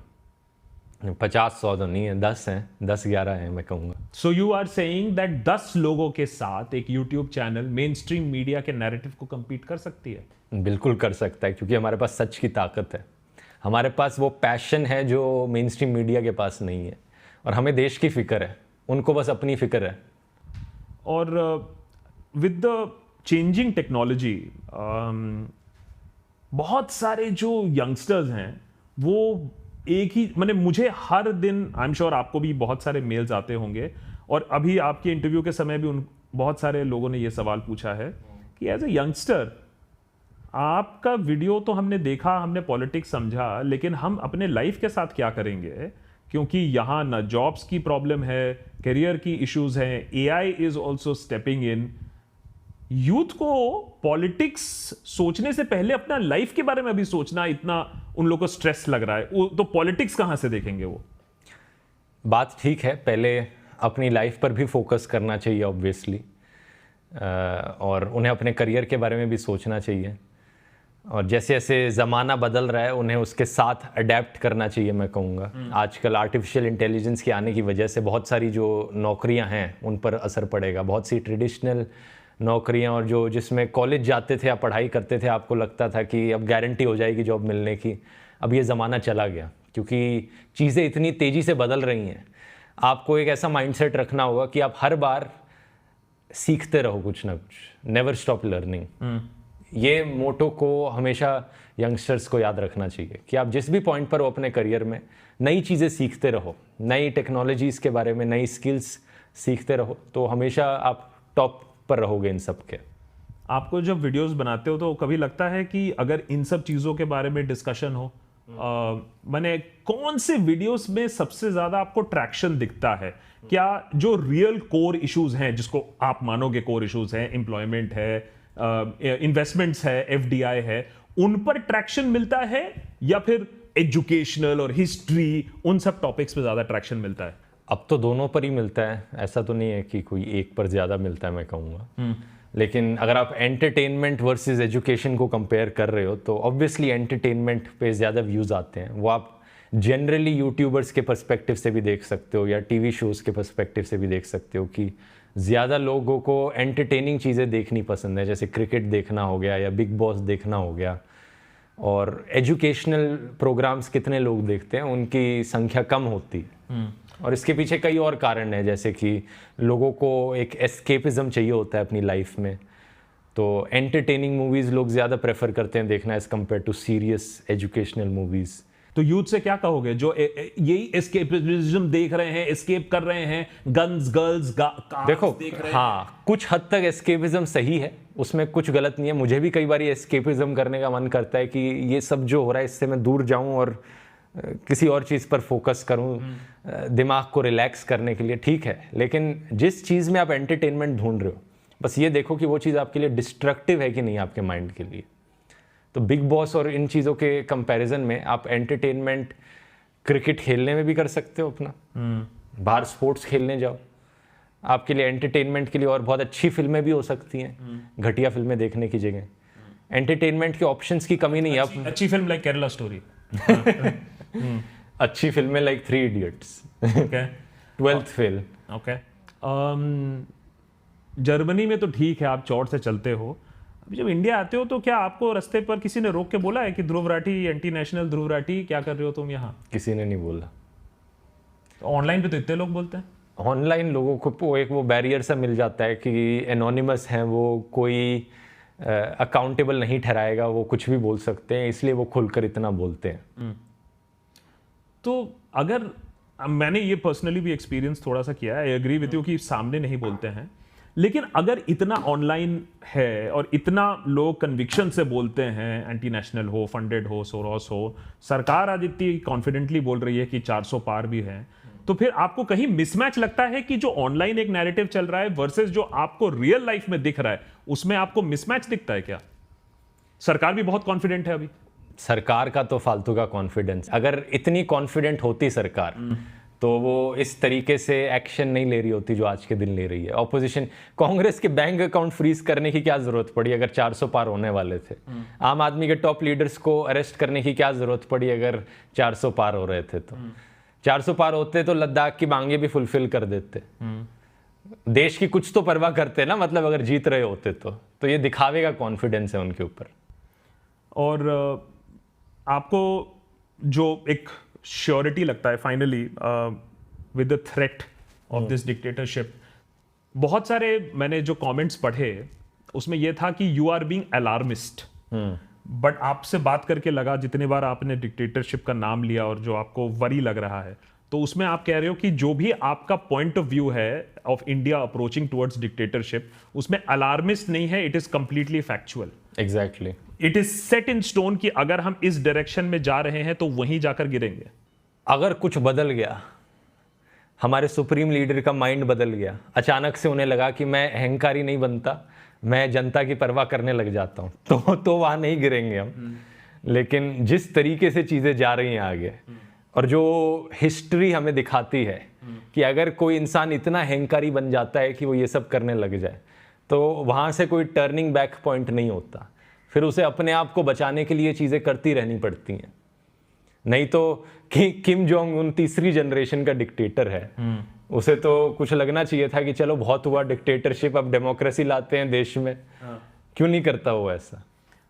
50-100 तो नहीं है, 10 हैं, 10-11 हैं मैं कहूँगा। So you are saying that 10 लोगों के साथ एक YouTube channel mainstream media के नैरेटिव को compete कर सकती है? बिल्कुल कर सकता है, क्योंकि हमारे पास सच की ताकत है, हमारे पास वो पैशन है जो मेन स्ट्रीम मीडिया के पास नहीं है, और हमें देश की फिक्र है, उनको बस अपनी फिक्र है। और विद द चेंजिंग टेक्नोलॉजी बहुत सारे जो यंगस्टर्स हैं वो एक ही, मैंने मुझे हर दिन, आई एम श्योर आपको भी बहुत सारे मेल्स आते होंगे, और अभी आपके इंटरव्यू के समय भी बहुत सारे लोगों ने ये सवाल पूछा है कि एज ए यंगस्टर आपका वीडियो तो हमने देखा, हमने पॉलिटिक्स समझा, लेकिन हम अपने लाइफ के साथ क्या करेंगे, क्योंकि यहाँ ना जॉब्स की प्रॉब्लम है, करियर की इश्यूज हैं, AI is also stepping in. Youth को पॉलिटिक्स सोचने से पहले अपना लाइफ के बारे में भी सोचना इतना उन लोगों को स्ट्रेस लग रहा है, तो पॉलिटिक्स कहां से देखेंगे वो? बात ठीक है, पहले अपनी लाइफ पर भी फोकस करना चाहिए ऑब्वियसली, और उन्हें अपने करियर के बारे में भी सोचना चाहिए, और जैसे जैसे ज़माना बदल रहा है उन्हें उसके साथ अडेप्ट करना चाहिए मैं कहूँगा। आजकल आर्टिफिशियल इंटेलिजेंस के आने की वजह से बहुत सारी जो नौकरियां हैं उन पर असर पड़ेगा। बहुत सी ट्रेडिशनल नौकरियां, और जो जिसमें कॉलेज जाते थे या पढ़ाई करते थे, आपको लगता था कि अब गारंटी हो जाएगी जॉब मिलने की, अब ये ज़माना चला गया, क्योंकि चीज़ें इतनी तेज़ी से बदल रही हैं। आपको एक ऐसा माइंडसेट रखना होगा कि आप हर बार सीखते रहो कुछ ना कुछ, नेवर स्टॉप लर्निंग। ये मोटो को हमेशा यंगस्टर्स को याद रखना चाहिए कि आप जिस भी पॉइंट पर हो अपने करियर में, नई चीज़ें सीखते रहो, नई टेक्नोलॉजीज़ के बारे में, नई स्किल्स सीखते रहो, तो हमेशा आप टॉप पर रहोगे इन सब के। आपको जब वीडियोस बनाते हो तो कभी लगता है कि अगर इन सब चीज़ों के बारे में डिस्कशन हो, मैंने कौन से वीडियोस में सबसे ज़्यादा आपको ट्रैक्शन दिखता है? क्या जो रियल कोर इश्यूज हैं, जिसको आप मानोगे कोर इश्यूज हैं, एम्प्लॉयमेंट है, इन्वेस्टमेंट्स है, एफडीआई है, उन पर ट्रैक्शन मिलता है, या फिर एजुकेशनल और हिस्ट्री, उन सब टॉपिक्स पे ज़्यादा ट्रैक्शन मिलता है? अब तो दोनों पर ही मिलता है, ऐसा तो नहीं है कि कोई एक पर ज़्यादा मिलता है मैं कहूँगा। लेकिन अगर आप एंटरटेनमेंट वर्सेस एजुकेशन को कंपेयर कर रहे हो तो ऑब्वियसली एंटरटेनमेंट पे ज़्यादा व्यूज़ आते हैं। वो आप जनरली यूट्यूबर्स के पर्सपेक्टिव से भी देख सकते हो, या टीवी शोज़ के पर्सपेक्टिव से भी देख सकते हो कि ज़्यादा लोगों को एंटरटेनिंग चीज़ें देखनी पसंद है, जैसे क्रिकेट देखना हो गया या बिग बॉस देखना हो गया। और एजुकेशनल प्रोग्राम्स कितने लोग देखते हैं, उनकी संख्या कम होती है। और इसके पीछे कई और कारण हैं, जैसे कि लोगों को एक एस्केपिज्म चाहिए होता है अपनी लाइफ में, तो एंटरटेनिंग मूवीज़ लोग ज़्यादा प्रेफर करते हैं देखना as compare to serious educational movies. तो यूथ से क्या कहोगे जो यही एस्केपिज्म देख रहे हैं, एस्केप कर रहे हैं, गन्स, गर्ल्स, देखो देख रहे हाँ, कुछ हद तक एस्केपिज्म सही है, उसमें कुछ गलत नहीं है। मुझे भी कई बार एस्केपिज्म करने का मन करता है कि ये सब जो हो रहा है इससे मैं दूर जाऊं और किसी और चीज़ पर फोकस करूं, दिमाग को रिलैक्स करने के लिए, ठीक है। लेकिन जिस चीज़ में आप एंटरटेनमेंट ढूंढ रहे हो, बस ये देखो कि वो चीज़ आपके लिए डिस्ट्रक्टिव है कि नहीं आपके माइंड के लिए। तो बिग बॉस और इन चीज़ों के कंपैरिजन में आप एंटरटेनमेंट क्रिकेट खेलने में भी कर सकते हो अपना, बाहर स्पोर्ट्स खेलने जाओ, आपके लिए एंटरटेनमेंट के लिए और बहुत अच्छी फिल्में भी हो सकती हैं, घटिया फिल्में देखने की जगह एंटरटेनमेंट के ऑप्शंस की कमी नहीं है। अच्छी फिल्म लाइक केरला स्टोरी, अच्छी फिल्में like 3 idiots, okay 12th fail. Okay. Germany में तो ठीक है, आप चौड़ से चलते हो, अभी जब इंडिया आते हो तो क्या आपको रास्ते पर किसी ने रोक के बोला है कि ध्रुव राठी, एंटी नेशनल ध्रुव राठी, क्या कर रहे हो तुम यहाँ? किसी ने नहीं बोला। ऑनलाइन पे तो इतने लोग बोलते हैं। ऑनलाइन लोगों को एक वो बैरियर सा मिल जाता है कि एनोनिमस हैं, वो कोई अकाउंटेबल नहीं ठहराएगा, वो कुछ भी बोल सकते हैं, इसलिए वो खुलकर इतना बोलते हैं। तो अगर मैंने ये पर्सनली भी एक्सपीरियंस थोड़ा सा किया है, आई एग्री विद यू कि सामने नहीं बोलते हैं, लेकिन अगर इतना ऑनलाइन है और इतना लोग कन्विक्शन से बोलते हैं, एंटी नेशनल हो, फंडेड हो, सोरोस हो, सरकार आज इतनी कॉन्फिडेंटली बोल रही है कि 400 पार भी है, तो फिर आपको कहीं मिसमैच लगता है कि जो ऑनलाइन एक नैरेटिव चल रहा है वर्सेस जो आपको रियल लाइफ में दिख रहा है, उसमें आपको मिसमैच दिखता है क्या? सरकार भी बहुत कॉन्फिडेंट है अभी। सरकार का तो फालतू का कॉन्फिडेंस, अगर इतनी कॉन्फिडेंट होती सरकार तो वो इस तरीके से एक्शन नहीं ले रही होती जो आज के दिन ले रही है। ऑपोजिशन, कांग्रेस के बैंक अकाउंट फ्रीज करने की क्या जरूरत पड़ी अगर 400 पार होने वाले थे? आम आदमी के टॉप लीडर्स को अरेस्ट करने की क्या जरूरत पड़ी अगर 400 पार हो रहे थे? तो 400 पार होते तो लद्दाख की मांगे भी फुलफिल कर देते। देश की कुछ तो परवाह करते ना, मतलब अगर जीत रहे होते तो ये दिखावे का कॉन्फिडेंस है उनके ऊपर। और आपको जो एक श्योरिटी लगता है finally with the threat of this dictatorship, बहुत सारे मैंने जो कमेंट्स पढ़े उसमें यह था कि you are being alarmist, but आपसे बात करके लगा, जितने बार आपने डिक्टेटरशिप का नाम लिया और जो आपको वरी लग रहा है, तो उसमें आप कह रहे हो कि जो भी आपका पॉइंट ऑफ व्यू है of India approaching towards dictatorship, उसमें अलार्मिस्ट नहीं है, it is completely factual. Exactly, it is set in stone कि अगर हम इस डायरेक्शन में जा रहे हैं तो वहीं जाकर गिरेंगे। अगर कुछ बदल गया, हमारे सुप्रीम लीडर का माइंड बदल गया, अचानक से उन्हें लगा कि मैं अहंकारी नहीं बनता, मैं जनता की परवाह करने लग जाता हूं, तो वहां नहीं गिरेंगे हम। लेकिन जिस तरीके से चीजें जा रही हैं आगे, और जो हिस्ट्री हमें दिखाती है कि अगर कोई इंसान इतना अहंकारी बन जाता है कि वो ये सब करने लग जाए, तो वहां से कोई टर्निंग बैक पॉइंट नहीं होता। फिर उसे अपने आप को बचाने के लिए चीजें करती रहनी पड़ती हैं। नहीं तो किम जोंग उन तीसरी जनरेशन का डिक्टेटर है, उसे तो कुछ लगना चाहिए था कि चलो बहुत हुआ डिक्टेटरशिप, अब डेमोक्रेसी लाते हैं देश में। क्यों नहीं करता वो ऐसा?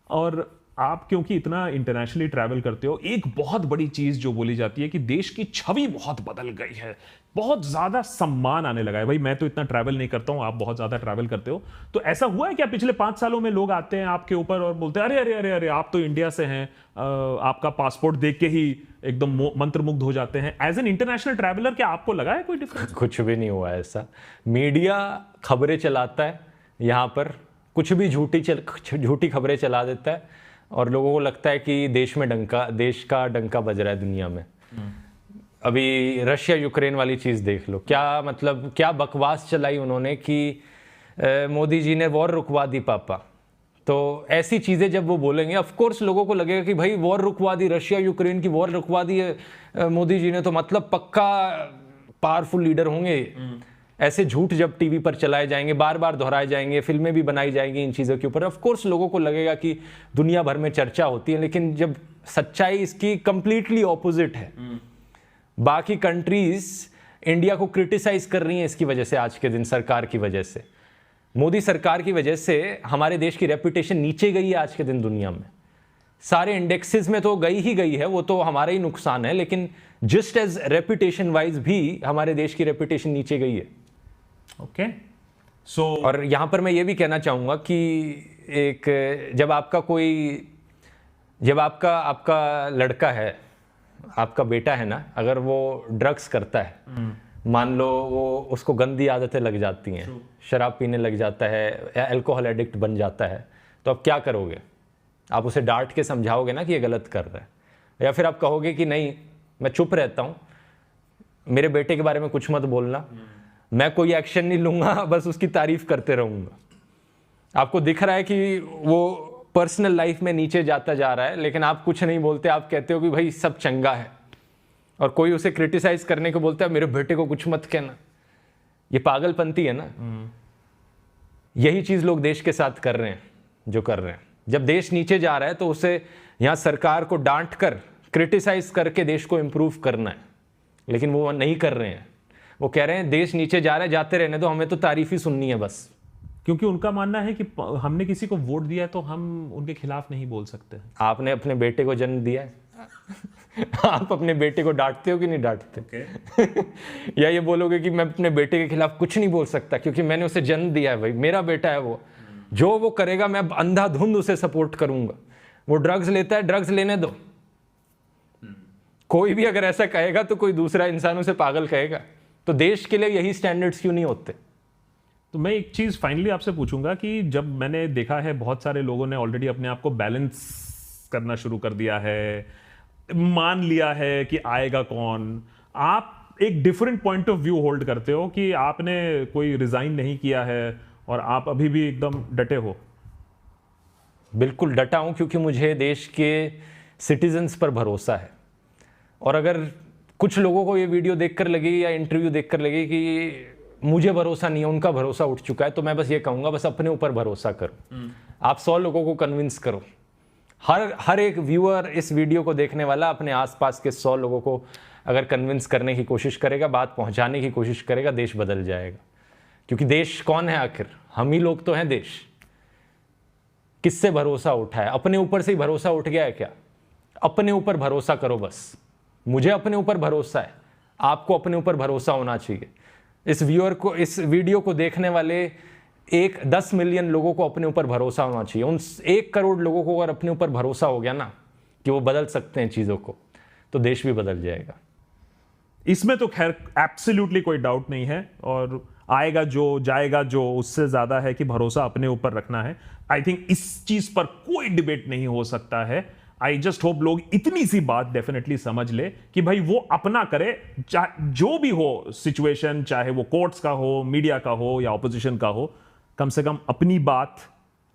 और आप क्योंकि इतना इंटरनेशनली ट्रैवल करते हो, एक बहुत बड़ी चीज जो बोली जाती है कि देश की छवि बहुत बदल गई है, बहुत ज्यादा सम्मान आने लगा है। भाई मैं तो इतना ट्रैवल नहीं करता हूं, आप बहुत ज्यादा ट्रैवल करते हो, तो ऐसा हुआ है क्या पिछले 5 सालों में लोग आते हैं आपके ऊपर और बोलते हैं अरे अरे अरे अरे आप तो इंडिया से हैं, आपका पासपोर्ट देख के ही एकदम मंत्रमुग्ध हो जाते हैं? एज एन इंटरनेशनल ट्रैवलर क्या आपको लगा है कोई डिफरेंस? कुछ भी नहीं हुआ ऐसा। मीडिया खबरें चलाता है, यहाँ पर कुछ भी झूठी खबरें चला देता है और लोगों को लगता है कि देश का डंका बज रहा है दुनिया में। अभी रशिया यूक्रेन वाली चीज़ देख लो, क्या मतलब क्या बकवास चलाई उन्होंने कि मोदी जी ने वॉर रुकवा दी पापा। तो ऐसी चीज़ें जब वो बोलेंगे, ऑफ कोर्स लोगों को लगेगा कि भाई वॉर रुकवा दी, रशिया यूक्रेन की वॉर रुकवा दी है मोदी जी ने, तो मतलब पक्का पावरफुल लीडर होंगे। ऐसे झूठ जब टीवी पर चलाए जाएंगे, बार बार दोहराए जाएंगे, फिल्में भी बनाई जाएंगी इन चीज़ों के ऊपर, ऑफ कोर्स लोगों को लगेगा कि दुनिया भर में चर्चा होती है। लेकिन जब सच्चाई इसकी कंप्लीटली ऑपोजिट है, बाकी कंट्रीज इंडिया को क्रिटिसाइज कर रही हैं इसकी वजह से, आज के दिन सरकार की वजह से, मोदी सरकार की वजह से हमारे देश की रेपुटेशन नीचे गई है आज के दिन दुनिया में। सारे इंडेक्सेस में तो गई ही गई है, वो तो हमारा ही नुकसान है, लेकिन जस्ट एज रेपुटेशन वाइज भी हमारे देश की रेपुटेशन नीचे गई है। ओके, सो और यहाँ पर मैं ये भी कहना चाहूँगा कि एक जब आपका लड़का है, आपका बेटा है ना, अगर वो ड्रग्स करता है, मान लो वो उसको गंदी आदतें लग जाती हैं, शराब पीने लग जाता है या अल्कोहल एडिक्ट बन जाता है, तो आप क्या करोगे? आप उसे डांट के समझाओगे ना कि ये गलत कर रहा है, या फिर आप कहोगे कि नहीं मैं चुप रहता हूँ, मेरे बेटे के बारे में कुछ मत बोलना, मैं कोई एक्शन नहीं लूँगा, बस उसकी तारीफ करते रहूँगा। आपको दिख रहा है कि वो पर्सनल लाइफ में नीचे जाता जा रहा है, लेकिन आप कुछ नहीं बोलते, आप कहते हो कि भाई सब चंगा है, और कोई उसे क्रिटिसाइज करने को बोलता है मेरे बेटे को कुछ मत कहना। ये पागलपंती है ना। यही चीज लोग देश के साथ कर रहे हैं, जो कर रहे हैं। जब देश नीचे जा रहा है तो उसे यहां सरकार को डांट कर, क्रिटिसाइज करके देश को इंप्रूव करना है, लेकिन वो नहीं कर रहे हैं। वो कह रहे हैं देश नीचे जा रहा है, जाते रहने दो, हमें तो तारीफ ही सुननी है बस। क्योंकि उनका मानना है कि हमने किसी को वोट दिया है तो हम उनके खिलाफ नहीं बोल सकते। आपने अपने बेटे को जन्म दिया है आप अपने बेटे को डांटते हो कि नहीं डांटते? या ये बोलोगे कि मैं अपने बेटे के खिलाफ कुछ नहीं बोल सकता क्योंकि मैंने उसे जन्म दिया है, भाई मेरा बेटा है वो, जो वो करेगा मैं अंधाधुंध उसे सपोर्ट करूंगा। वो ड्रग्स लेता है, ड्रग्स लेने दो। कोई भी अगर ऐसा कहेगा तो कोई दूसरा इंसान उसे पागल कहेगा। तो देश के लिए यही स्टैंडर्ड्स क्यों नहीं होते? तो मैं एक चीज फाइनली आपसे पूछूंगा कि जब मैंने देखा है बहुत सारे लोगों ने ऑलरेडी अपने आप को बैलेंस करना शुरू कर दिया है, मान लिया है कि आएगा कौन, आप एक different point of view hold करते हो कि आपने कोई रिजाइन नहीं किया है और आप अभी भी एकदम डटे हो। बिल्कुल डटा हूं, क्योंकि मुझे देश के सिटीजन्स पर भरोसा है। और अगर कुछ लोगों को ये वीडियो देखकर लगे या इंटरव्यू देखकर लगे कि मुझे भरोसा नहीं है, उनका भरोसा उठ चुका है, तो मैं बस ये कहूंगा, बस अपने ऊपर भरोसा करो। आप 100 लोगों को कन्विंस करो। हर एक व्यूअर, इस वीडियो को देखने वाला अपने आसपास के 100 लोगों को अगर कन्विंस करने की कोशिश करेगा, बात पहुंचाने की कोशिश करेगा, देश बदल जाएगा। क्योंकि देश कौन है आखिर? हम ही लोग तो हैं देश। किससे भरोसा उठा है? अपने ऊपर से ही भरोसा उठ गया है क्या? अपने ऊपर भरोसा करो बस। मुझे अपने ऊपर भरोसा है, आपको अपने ऊपर भरोसा होना चाहिए। इस व्यूअर को, इस वीडियो को देखने वाले 10 मिलियन लोगों को अपने ऊपर भरोसा होना चाहिए। उन 1 करोड़ लोगों को अगर अपने ऊपर भरोसा हो गया ना कि वो बदल सकते हैं चीज़ों को, तो देश भी बदल जाएगा। इसमें तो खैर एब्सोल्युटली कोई डाउट नहीं है। और आएगा जो, जाएगा जो, उससे ज्यादा है कि भरोसा अपने ऊपर रखना है। आई थिंक इस चीज पर कोई डिबेट नहीं हो सकता है। आई जस्ट होप लोग इतनी सी बात डेफिनेटली समझ ले कि भाई वो अपना करे, जो भी हो सिचुएशन, चाहे वो कोर्ट्स का हो, मीडिया का हो या ऑपोजिशन का हो, कम से कम अपनी बात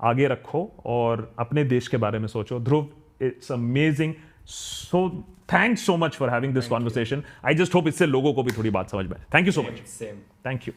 आगे रखो और अपने देश के बारे में सोचो। Dhruv, it's amazing, so thanks so much for having this conversation. I just hope इससे लोगों को भी थोड़ी बात समझ में आए। Thank you so much. Same. Thank you.